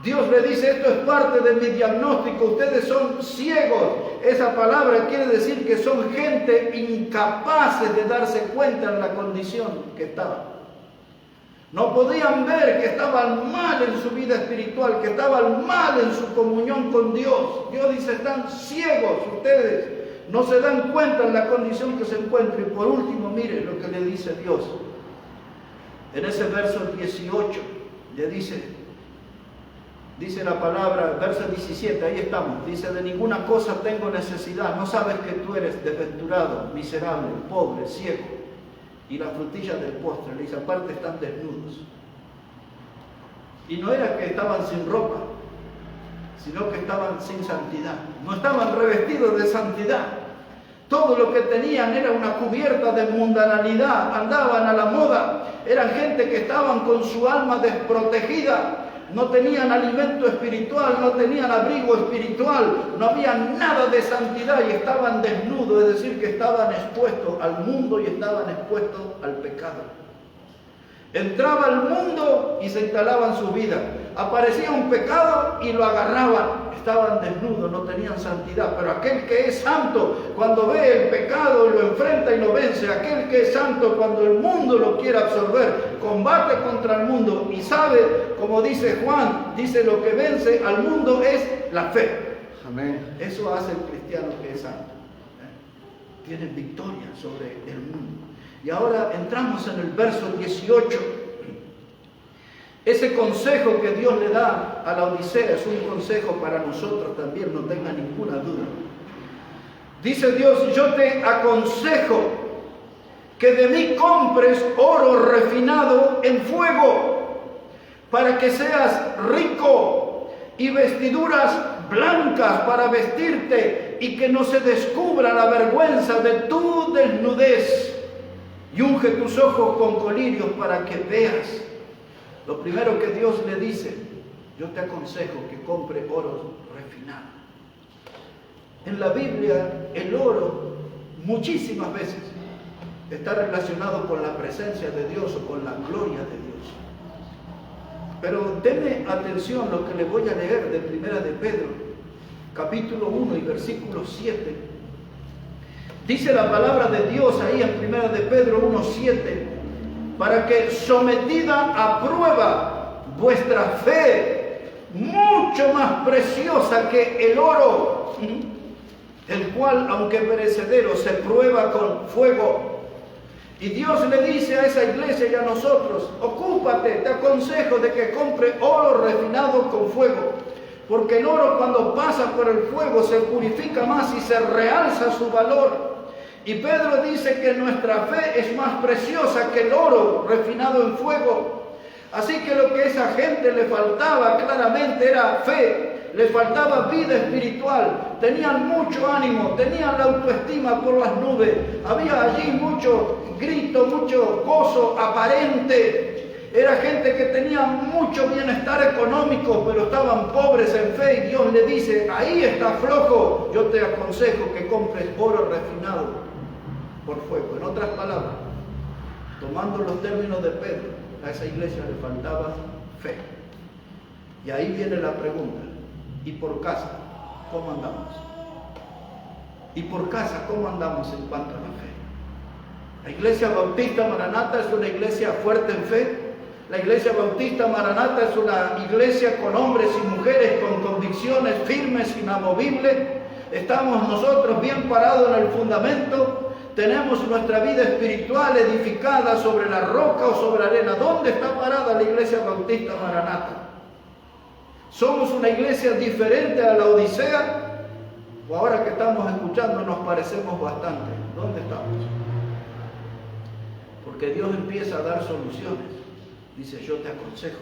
Dios le dice, esto es parte de mi diagnóstico, ustedes son ciegos. Esa palabra quiere decir que son gente incapaces de darse cuenta en la condición que estaban. No podían ver que estaban mal en su vida espiritual, que estaban mal en su comunión con Dios. Dios dice, están ciegos ustedes. No se dan cuenta en la condición que se encuentran. Y por último, mire lo que le dice Dios. En ese verso 18, le dice la palabra, verso 17, ahí estamos. Dice, de ninguna cosa tengo necesidad. No sabes que tú eres desventurado, miserable, pobre, ciego. Y la frutilla del postre, le dice, aparte están desnudos. Y no era que estaban sin ropa, sino que estaban sin santidad. No estaban revestidos de santidad. Todo lo que tenían era una cubierta de mundanalidad. Andaban a la moda. Eran gente que estaban con su alma desprotegida. No tenían alimento espiritual, no tenían abrigo espiritual. No había nada de santidad y estaban desnudos. Es decir, que estaban expuestos al mundo y estaban expuestos al pecado. Entraba al mundo y se instalaban su vida. Aparecía un pecado y lo agarraban. Estaban desnudos, no tenían santidad. Pero aquel que es santo, cuando ve el pecado, lo enfrenta y lo vence. Aquel que es santo, cuando el mundo lo quiere absorber, combate contra el mundo y sabe, como dice Juan, dice, lo que vence al mundo es la fe. Amén. Eso hace el cristiano que es santo. Tiene victoria sobre el mundo. Y ahora entramos en el verso 18. Ese consejo que Dios le da a la Odisea es un consejo para nosotros también, no tenga ninguna duda. Dice Dios, yo te aconsejo que de mí compres oro refinado en fuego, para que seas rico, y vestiduras blancas para vestirte, y que no se descubra la vergüenza de tu desnudez. Y unge tus ojos con colirios para que veas. Lo primero que Dios le dice, yo te aconsejo que compre oro refinado. En la Biblia, el oro muchísimas veces está relacionado con la presencia de Dios o con la gloria de Dios. Pero denme atención lo que le voy a leer de Primera de Pedro, capítulo 1 y versículo 7. Dice la palabra de Dios ahí en Primera de Pedro 1:7, para que sometida a prueba vuestra fe, mucho más preciosa que el oro, el cual, aunque perecedero, se prueba con fuego, Y Dios le dice a esa iglesia y a nosotros, ocúpate, te aconsejo de que compre oro refinado con fuego, porque el oro cuando pasa por el fuego se purifica más y se realza su valor. Y Pedro dice que nuestra fe es más preciosa que el oro refinado en fuego. Así que lo que a esa gente le faltaba claramente era fe. Les faltaba vida espiritual, tenían mucho ánimo, tenían la autoestima por las nubes, había allí mucho grito, mucho gozo aparente. Era gente que tenía mucho bienestar económico, pero estaban pobres en fe, y Dios le dice, ahí está flojo, yo te aconsejo que compres oro refinado por fuego. En otras palabras, tomando los términos de Pedro, a esa iglesia le faltaba fe. Y ahí viene la pregunta, ¿y por casa cómo andamos? ¿Y por casa cómo andamos en cuanto a la fe? La Iglesia Bautista Maranata es una iglesia fuerte en fe. La Iglesia Bautista Maranata es una iglesia con hombres y mujeres con convicciones firmes, inamovibles. Estamos nosotros bien parados en el fundamento. Tenemos nuestra vida espiritual edificada sobre la roca o sobre la arena. ¿Dónde está parada la Iglesia Bautista Maranata? ¿Somos una iglesia diferente a la Odisea? ¿O ahora que estamos escuchando nos parecemos bastante? ¿Dónde estamos? Porque Dios empieza a dar soluciones. Dice, yo te aconsejo.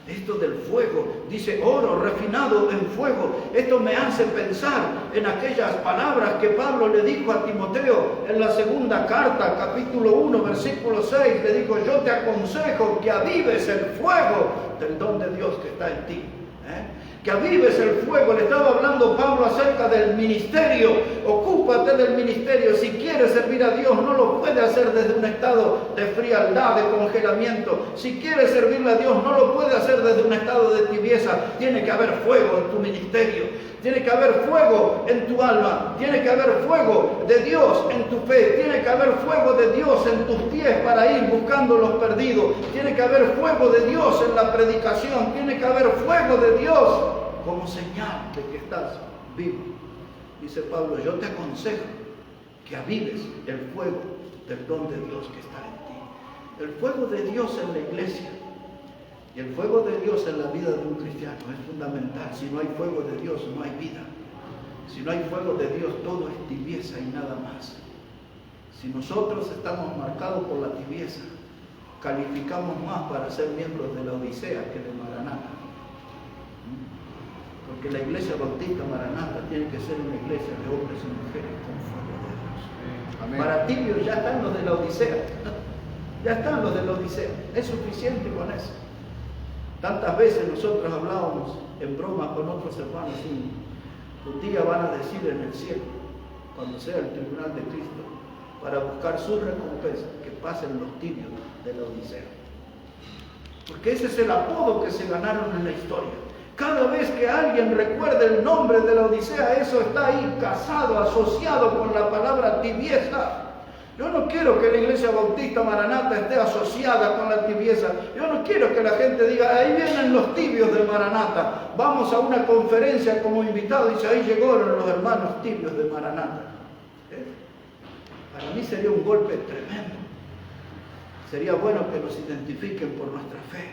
Esto del fuego, dice oro refinado en fuego. Esto me hace pensar en aquellas palabras que Pablo le dijo a Timoteo en la segunda carta, capítulo 1, versículo 6. Le dijo, yo te aconsejo que avives el fuego del don de Dios que está en ti. Que avives el fuego. Le estaba hablando Pablo acerca del ministerio. Ocúpate del ministerio. Si quieres servir a Dios, no lo puede hacer desde un estado de frialdad, de congelamiento. Si quieres servirle a Dios, no lo puede hacer desde un estado de tibieza. Tiene que haber fuego en tu ministerio. Tiene que haber fuego en tu alma. Tiene que haber fuego de Dios en tu fe. Tiene que haber fuego de Dios en tus pies para ir buscando los perdidos. Tiene que haber fuego de Dios en la predicación. Tiene que haber fuego de Dios como señal de que estás vivo. Dice Pablo, yo te aconsejo que avives el fuego del don de Dios que está en ti. El fuego de Dios en la iglesia y el fuego de Dios en la vida de un cristiano es fundamental. Si no hay fuego de Dios, no hay vida. Si no hay fuego de Dios, todo es tibieza y nada más. Si nosotros estamos marcados por la tibieza, calificamos más para ser miembros de la Odisea que de Maranata. Porque la Iglesia Bautista Maranata tiene que ser una iglesia de hombres y mujeres con fuego de Dios. Amén. Para tibios ya están los de la Odisea. Ya están los de la Odisea. Es suficiente con eso. Tantas veces nosotros hablábamos en broma con otros hermanos, un día van a decir en el cielo, cuando sea el tribunal de Cristo, para buscar su recompensa, que pasen los tibios de la Odisea. Porque ese es el apodo que se ganaron en la historia. Cada vez que alguien recuerde el nombre de la Odisea, eso está ahí casado, asociado con la palabra tibieza. Yo no quiero que la Iglesia Bautista Maranata esté asociada con la tibieza. Yo no quiero que la gente diga, ahí vienen los tibios de Maranata. Vamos a una conferencia como invitado y dice, ahí llegaron los hermanos tibios de Maranata. Para mí sería un golpe tremendo. Sería bueno que nos identifiquen por nuestra fe,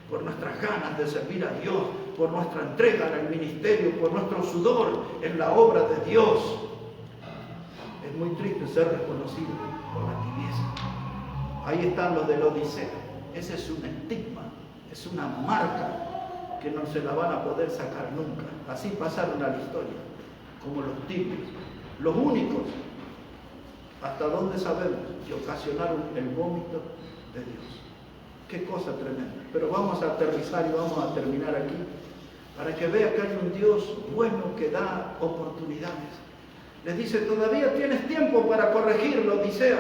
por nuestras ganas de servir a Dios, por nuestra entrega en el ministerio, por nuestro sudor en la obra de Dios. Es muy triste ser reconocido por la tibieza. Ahí están los de la Odisea. Ese es un estigma, es una marca que no se la van a poder sacar nunca. Así pasaron a la historia, como los tibios, los únicos, hasta donde sabemos, que ocasionaron el vómito de Dios. Qué cosa tremenda. Pero vamos a aterrizar y vamos a terminar aquí, para que vea que hay un Dios bueno que da oportunidades. Les dice, todavía tienes tiempo para corregir la Odisea.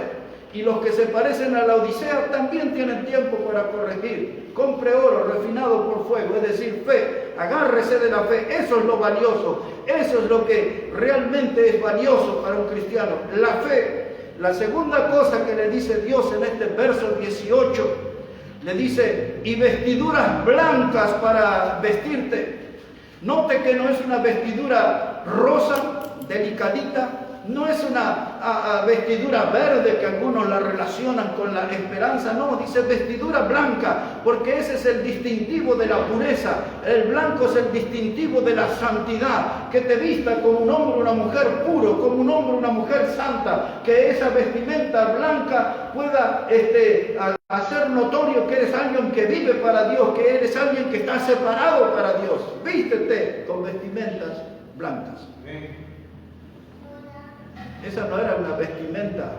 Y los que se parecen a la Odisea también tienen tiempo para corregir. Compre oro refinado por fuego, es decir, fe. Agárrese de la fe. Eso es lo valioso. Eso es lo que realmente es valioso para un cristiano. La fe. La segunda cosa que le dice Dios en este verso 18, le dice, y vestiduras blancas para vestirte. Note que no es una vestidura rosa, delicadita, no es una vestidura verde que algunos la relacionan con la esperanza, no, dice vestidura blanca, porque ese es el distintivo de la pureza. El blanco es el distintivo de la santidad, que te vista como un hombre o una mujer puro, como un hombre o una mujer santa, que esa vestimenta blanca pueda hacer notorio que eres alguien que vive para Dios, que eres alguien que está separado para Dios. Vístete con vestimentas blancas. Esa no era una vestimenta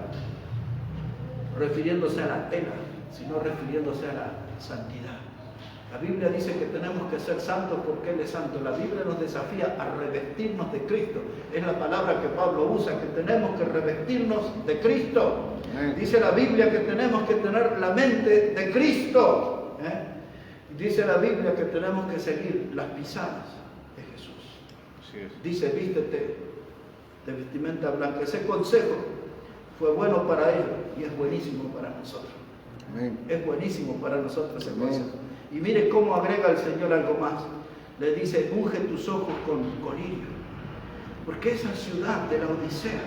refiriéndose a la tela, sino refiriéndose a la santidad. La Biblia dice que tenemos que ser santos porque Él es santo. La Biblia nos desafía a revestirnos de Cristo. Es la palabra que Pablo usa, que tenemos que revestirnos de Cristo. Dice la Biblia que tenemos que tener la mente de Cristo. Dice la Biblia que tenemos que seguir las pisadas de Jesús. Así es. Dice, vístete de vestimenta blanca. Ese consejo fue bueno para ellos y es buenísimo para nosotros. Amén. Es buenísimo para nosotros ese Amén. consejo. Y mire cómo agrega el Señor algo más. Le dice, unge tus ojos con colirio. Porque esa ciudad de la Odisea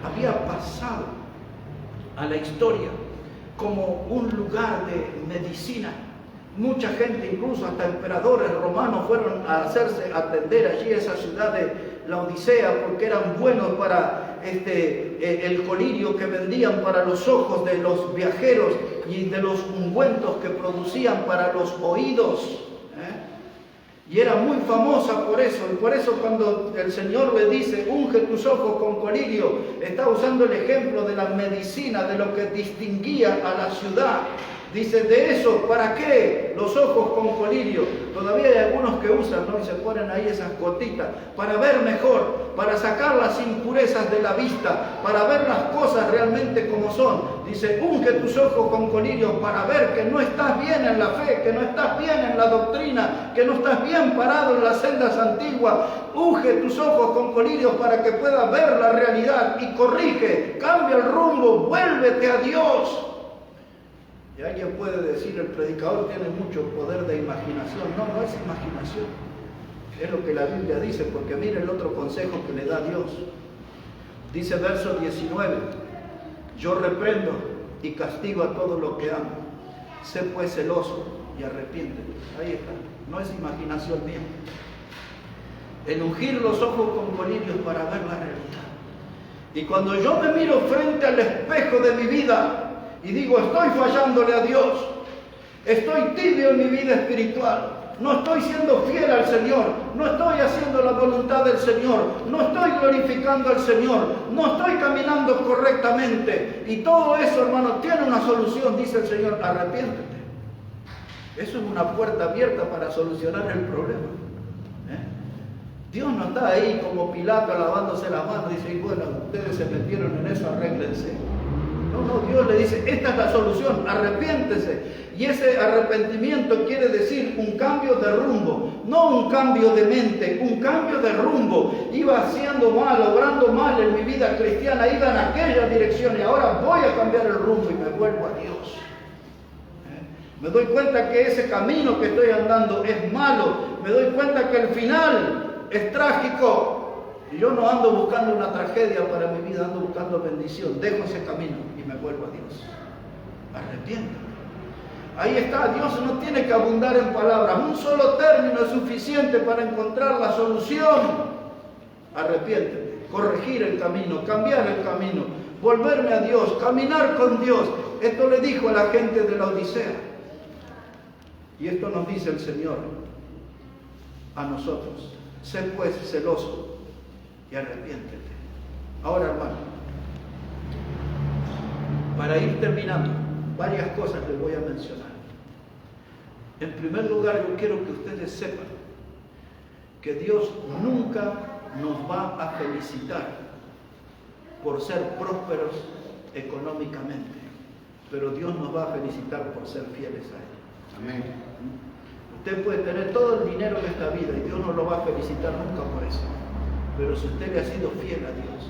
había pasado a la historia como un lugar de medicina. Mucha gente, incluso hasta emperadores romanos, fueron a hacerse atender allí a esa ciudad de la Odisea porque eran buenos para el colirio que vendían para los ojos de los viajeros y de los ungüentos que producían para los oídos. Y era muy famosa por eso. Y por eso cuando el Señor le dice, unge tus ojos con colirio, está usando el ejemplo de la medicina, de lo que distinguía a la ciudad. Dice, de eso, ¿para qué? Los ojos con colirio. Todavía hay algunos que usan, ¿no? Y se ponen ahí esas gotitas para ver mejor, para sacar las impurezas de la vista, para ver las cosas realmente como son. Dice, unge tus ojos con colirio para ver que no estás bien en la fe, que no estás bien en la doctrina, que no estás bien parado en las sendas antiguas. Unge tus ojos con colirio para que puedas ver la realidad y corrige, cambia el rumbo, vuélvete a Dios. Y alguien puede decir, el predicador tiene mucho poder de imaginación. No, no es imaginación. Es lo que la Biblia dice, porque mire el otro consejo que le da Dios. Dice verso 19, yo reprendo y castigo a todo lo que amo. Sé pues celoso y arrepiéntete. Ahí está. No es imaginación mía. El ungir los ojos con colirios para ver la realidad. Y cuando yo me miro frente al espejo de mi vida, y digo, estoy fallándole a Dios, estoy tibio en mi vida espiritual, no estoy siendo fiel al Señor, no estoy haciendo la voluntad del Señor, no estoy glorificando al Señor, no estoy caminando correctamente. Y todo eso, hermano, tiene una solución, dice el Señor, arrepiéntete. Eso es una puerta abierta para solucionar el problema. Dios no está ahí como Pilato lavándose las manos y dice, bueno, ustedes se metieron en eso, arréglense. No, Dios le dice, esta es la solución, arrepiéntese. Y ese arrepentimiento quiere decir un cambio de rumbo, no un cambio de mente, un cambio de rumbo. Iba haciendo mal, obrando mal en mi vida cristiana, iba en aquella dirección y ahora voy a cambiar el rumbo y me vuelvo a Dios. Me doy cuenta que ese camino que estoy andando es malo, me doy cuenta que el final es trágico. Y yo no ando buscando una tragedia para mi vida, ando buscando bendición. Dejo ese camino y me vuelvo a Dios. Arrepiéntete. Ahí está, Dios no tiene que abundar en palabras. Un solo término es suficiente para encontrar la solución. Arrepiéntete, corregir el camino, cambiar el camino, volverme a Dios, caminar con Dios. Esto le dijo a la gente de la Odisea. Y esto nos dice el Señor a nosotros. Sé pues celoso y arrepiéntete. Ahora, hermano, para ir terminando, varias cosas les voy a mencionar. En primer lugar, yo quiero que ustedes sepan que Dios nunca nos va a felicitar por ser prósperos económicamente, pero Dios nos va a felicitar por ser fieles a Él. Amén. Usted puede tener todo el dinero en esta vida y Dios no lo va a felicitar nunca por eso. Pero si usted le ha sido fiel a Dios,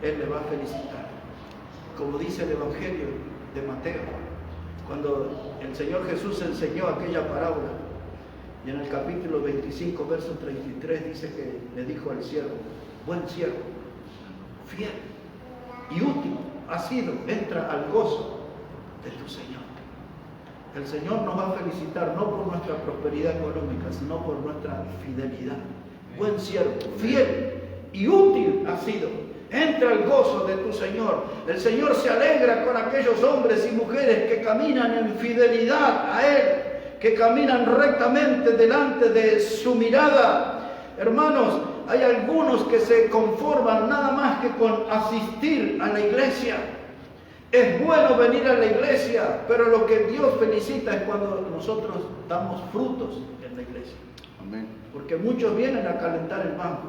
Él le va a felicitar. Como dice el Evangelio de Mateo, cuando el Señor Jesús enseñó aquella parábola, y en el capítulo 25, verso 33, dice que le dijo al siervo, buen siervo, fiel y útil has sido, entra al gozo de tu Señor. El Señor nos va a felicitar no por nuestra prosperidad económica, sino por nuestra fidelidad. Buen siervo, fiel y útil has sido. Entra al gozo de tu Señor. El Señor se alegra con aquellos hombres y mujeres que caminan en fidelidad a Él, que caminan rectamente delante de su mirada. Hermanos, hay algunos que se conforman nada más que con asistir a la iglesia. Es bueno venir a la iglesia, pero lo que Dios felicita es cuando nosotros damos frutos en la iglesia. Amén. Porque muchos vienen a calentar el banco,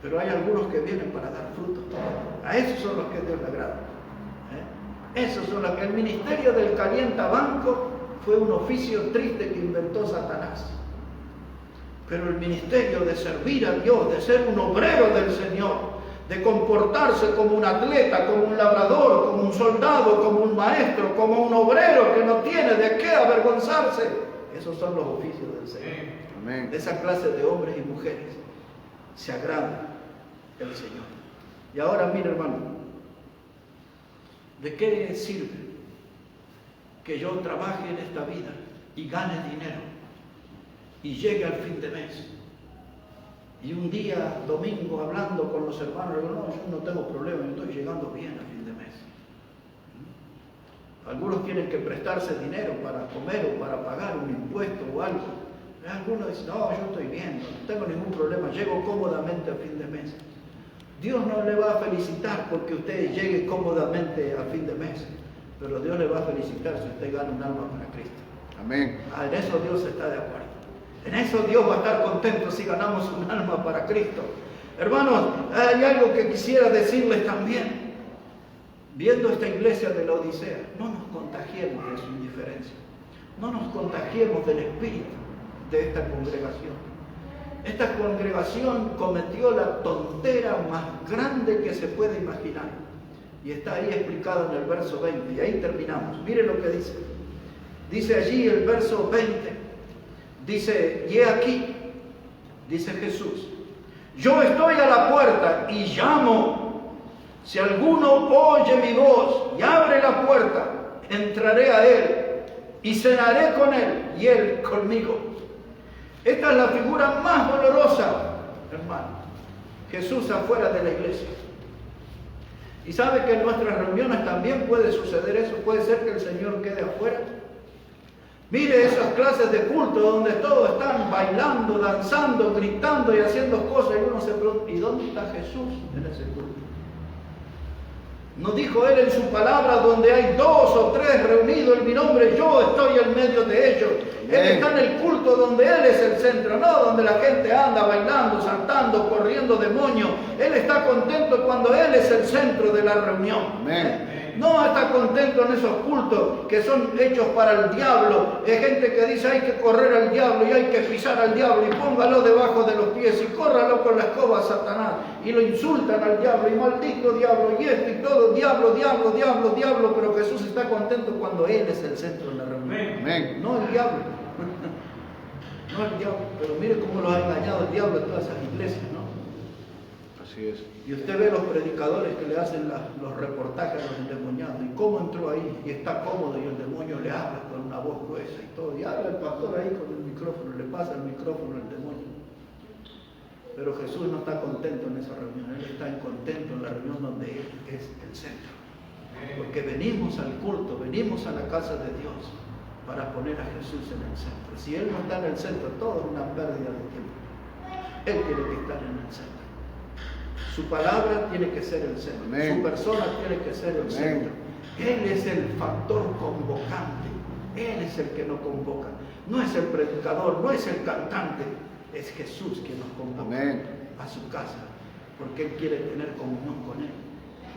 pero hay algunos que vienen para dar frutos. A esos son los que Dios le agrada. Esos son los que el ministerio del calientabanco fue un oficio triste que inventó Satanás. Pero el ministerio de servir a Dios, de ser un obrero del Señor, de comportarse como un atleta, como un labrador, como un soldado, como un maestro, como un obrero que no tiene de qué avergonzarse, esos son los oficios del Señor. Amén. De esa clase de hombres y mujeres se agrada el Señor. Y ahora mira, hermano, ¿de qué sirve que yo trabaje en esta vida y gane dinero y llegue al fin de mes? Y un día, domingo, hablando con los hermanos, digo, no, yo no tengo problema, yo estoy llegando bien a fin de mes. Algunos tienen que prestarse dinero para comer o para pagar un impuesto o algo. Algunos dicen, no, yo estoy bien, no tengo ningún problema, llego cómodamente a fin de mes. Dios no le va a felicitar porque usted llegue cómodamente a fin de mes, pero Dios le va a felicitar si usted gana un alma para Cristo. Amén. En eso Dios está de acuerdo. En eso Dios va a estar contento si ganamos un alma para Cristo. Hermanos, hay algo que quisiera decirles también. Viendo esta iglesia de la Odisea, no nos contagiemos de su indiferencia. No nos contagiemos del espíritu de esta congregación. Esta congregación cometió la tontera más grande que se puede imaginar. Y está ahí explicado en el verso 20. Y ahí terminamos. Miren lo que dice. Dice allí el verso 20. Dice, y he aquí, dice Jesús, yo estoy a la puerta y llamo. Si alguno oye mi voz y abre la puerta, entraré a él y cenaré con él y él conmigo. Esta es la figura más dolorosa, hermano. Jesús afuera de la iglesia. Y sabe que en nuestras reuniones también puede suceder eso. Puede ser que el Señor quede afuera. Mire esas clases de culto donde todos están bailando, danzando, gritando y haciendo cosas y uno se pregunta, ¿y dónde está Jesús en ese culto? ¿No dijo Él en su palabra, donde hay 2 o 3 reunidos en mi nombre, yo estoy en medio de ellos? Él está en el culto donde Él es el centro, no donde la gente anda bailando, saltando, corriendo demonios. Él está contento cuando Él es el centro de la reunión. Amén. No está contento en esos cultos que son hechos para el diablo. Hay gente que dice hay que correr al diablo y hay que pisar al diablo y póngalo debajo de los pies y córralo con la escoba a Satanás. Y lo insultan al diablo y maldito diablo y esto y todo, diablo, diablo, diablo, diablo. Pero Jesús está contento cuando Él es el centro de la reunión. Amén. No el diablo. No el diablo. Pero mire cómo lo ha engañado el diablo en todas esas iglesias, ¿no? Así es. Y usted ve los predicadores que le hacen los reportajes a los endemoniados. ¿Y cómo entró ahí? Y está cómodo y el demonio le habla con una voz gruesa y todo. Y habla el pastor ahí con el micrófono, le pasa el micrófono al demonio. Pero Jesús no está contento en esa reunión. Él está contento en la reunión donde Él es el centro. Porque venimos al culto, venimos a la casa de Dios para poner a Jesús en el centro. Si Él no está en el centro, todo es una pérdida de tiempo. Él tiene que estar en el centro. Su palabra tiene que ser el centro. Amén. Su persona tiene que ser el centro. Él es el factor convocante. Él es el que nos convoca. No es el predicador, no es el cantante. Es Jesús quien nos convoca a su casa. Porque Él quiere tener comunión con Él.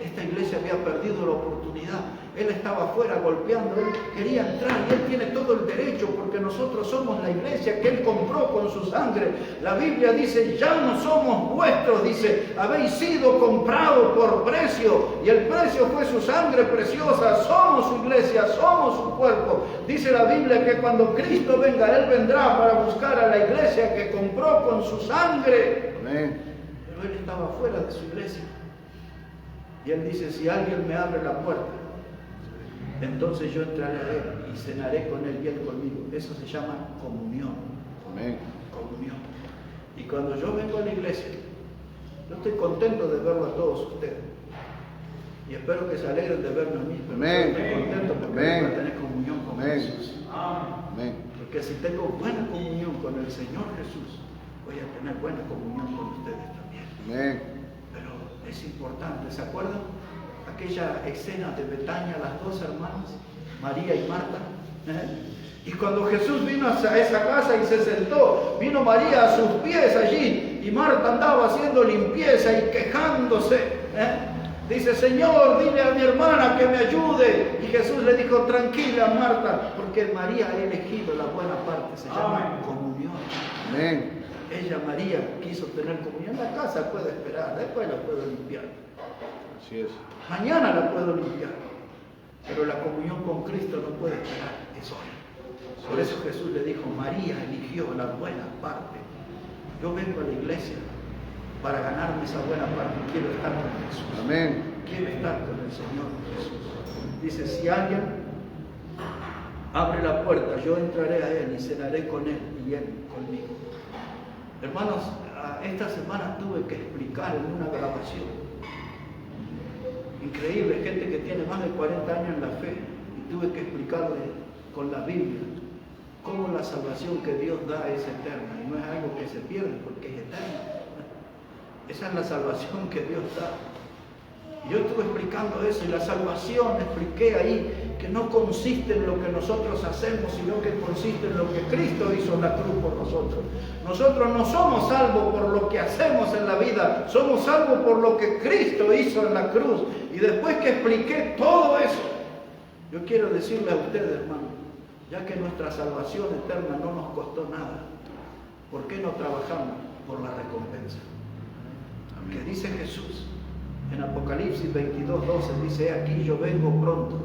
Esta iglesia había perdido la oportunidad. Él estaba afuera golpeando, Él quería entrar y Él tiene todo el derecho porque nosotros somos la iglesia que Él compró con su sangre. La Biblia dice, ya no somos vuestros, dice, habéis sido comprados por precio y el precio fue su sangre preciosa. Somos su iglesia, somos su cuerpo. Dice la Biblia que cuando Cristo venga, Él vendrá para buscar a la iglesia que compró con su sangre. Amén. Pero Él estaba fuera de su iglesia. Y él dice, si alguien me abre la puerta, entonces yo entraré a él y cenaré con él y él conmigo. Eso se llama comunión. Amén. Comunión. Y cuando yo vengo a la iglesia, yo estoy contento de verlo a todos ustedes. Y espero que se alegren de verme a mí. Pero Amén. estoy contento porque voy a tener comunión con Amén. Jesús. Amén. Porque si tengo buena comunión con el Señor Jesús, voy a tener buena comunión con ustedes también. Amén. Pero es importante, ¿se acuerdan? Aquella escena de Betania, las dos hermanas, María y Marta. Y cuando Jesús vino a esa casa y se sentó, vino María a sus pies allí y Marta andaba haciendo limpieza y quejándose. Dice, Señor, dile a mi hermana que me ayude. Y Jesús le dijo, tranquila Marta, porque María ha elegido la buena parte, se llama comunión. Amén. Ella, María, quiso tener comunión. La casa puede esperar, después la puedo limpiar. Así es. Mañana la puedo limpiar. Pero la comunión con Cristo no puede esperar, es hoy. Por eso Jesús le dijo, María eligió la buena parte. Yo vengo a la iglesia para ganarme esa buena parte. Quiero estar con Jesús. Amén. Quiero estar con el Señor Jesús. Dice, si alguien abre la puerta, yo entraré a él y cenaré con él y él conmigo. Hermanos, esta semana tuve que explicar en una grabación. Increíble, gente que tiene más de 40 años en la fe, y tuve que explicarle con la Biblia cómo la salvación que Dios da es eterna y no es algo que se pierde porque es eterna. Esa es la salvación que Dios da. Y yo estuve explicando eso y la salvación, expliqué ahí que no consiste en lo que nosotros hacemos, sino que consiste en lo que Cristo hizo en la cruz por nosotros. Nosotros no somos salvos por lo que hacemos en la vida, somos salvos por lo que Cristo hizo en la cruz. Y después que expliqué todo eso, yo quiero decirle a ustedes, hermano, ya que nuestra salvación eterna no nos costó nada, ¿por qué no trabajamos por la recompensa? Que dice Jesús en Apocalipsis 22:12, dice, aquí yo vengo pronto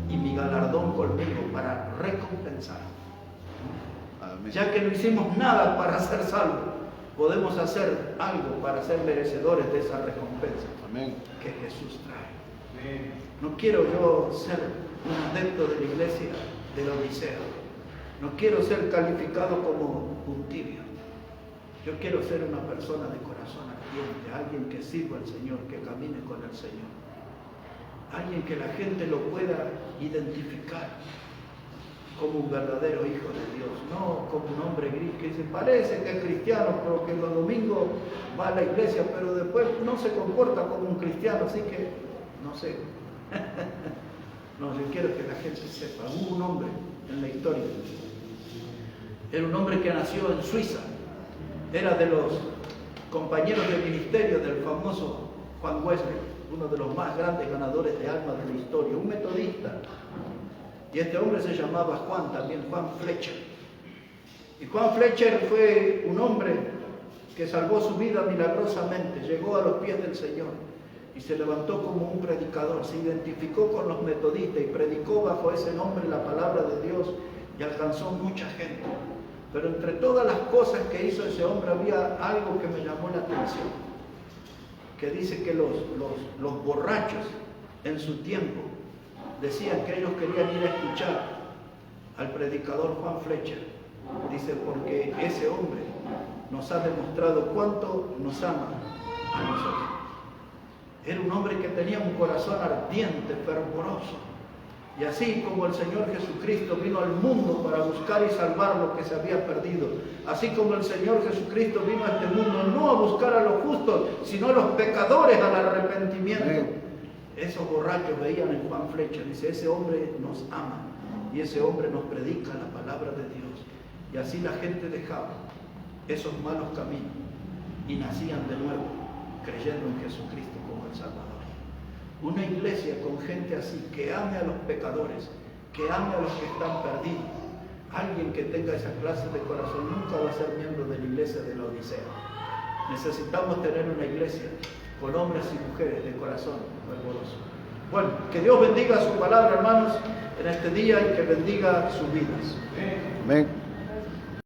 y mi galardón conmigo para recompensar. Amén. Ya que no hicimos nada para ser salvos, podemos hacer algo para ser merecedores de esa recompensa. Amén. Que Jesús trae. No quiero yo ser un adepto de la iglesia de la Odisea. No quiero ser calificado como un tibio. Yo quiero ser una persona de corazón ardiente, alguien que sirva al Señor, que camine con el Señor. Alguien que la gente lo pueda identificar como un verdadero hijo de Dios, no como un hombre gris que se parece que es cristiano, pero que los domingos va a la iglesia, pero después no se comporta como un cristiano, así que no sé. No, yo quiero que la gente sepa. Hubo un hombre en la historia, era un hombre que nació en Suiza, era de los compañeros de ministerio del famoso Juan Wesley, uno de los más grandes ganadores de almas de la historia, un metodista. Y este hombre se llamaba Juan, también Juan Fletcher. Y Juan Fletcher fue un hombre que salvó su vida milagrosamente, llegó a los pies del Señor y se levantó como un predicador, se identificó con los metodistas y predicó bajo ese nombre la palabra de Dios y alcanzó mucha gente. Pero entre todas las cosas que hizo ese hombre había algo que me llamó la atención, que dice que los borrachos en su tiempo decían que ellos querían ir a escuchar al predicador Juan Fletcher. Dice, porque ese hombre nos ha demostrado cuánto nos ama a nosotros. Era un hombre que tenía un corazón ardiente, fervoroso. Y así como el Señor Jesucristo vino al mundo para buscar y salvar lo que se había perdido, así como el Señor Jesucristo vino a este mundo no a buscar a los justos, sino a los pecadores al arrepentimiento. Amén. Esos borrachos veían en Juan Fletcher, dice, ese hombre nos ama y ese hombre nos predica la palabra de Dios. Y así la gente dejaba esos malos caminos y nacían de nuevo, creyendo en Jesucristo como el Salvador. Una iglesia con gente así, que ame a los pecadores, que ame a los que están perdidos. Alguien que tenga esa clase de corazón nunca va a ser miembro de la iglesia de la Odisea. Necesitamos tener una iglesia con hombres y mujeres de corazón fervoroso. Bueno, que Dios bendiga su palabra, hermanos, en este día y que bendiga sus vidas. Amén.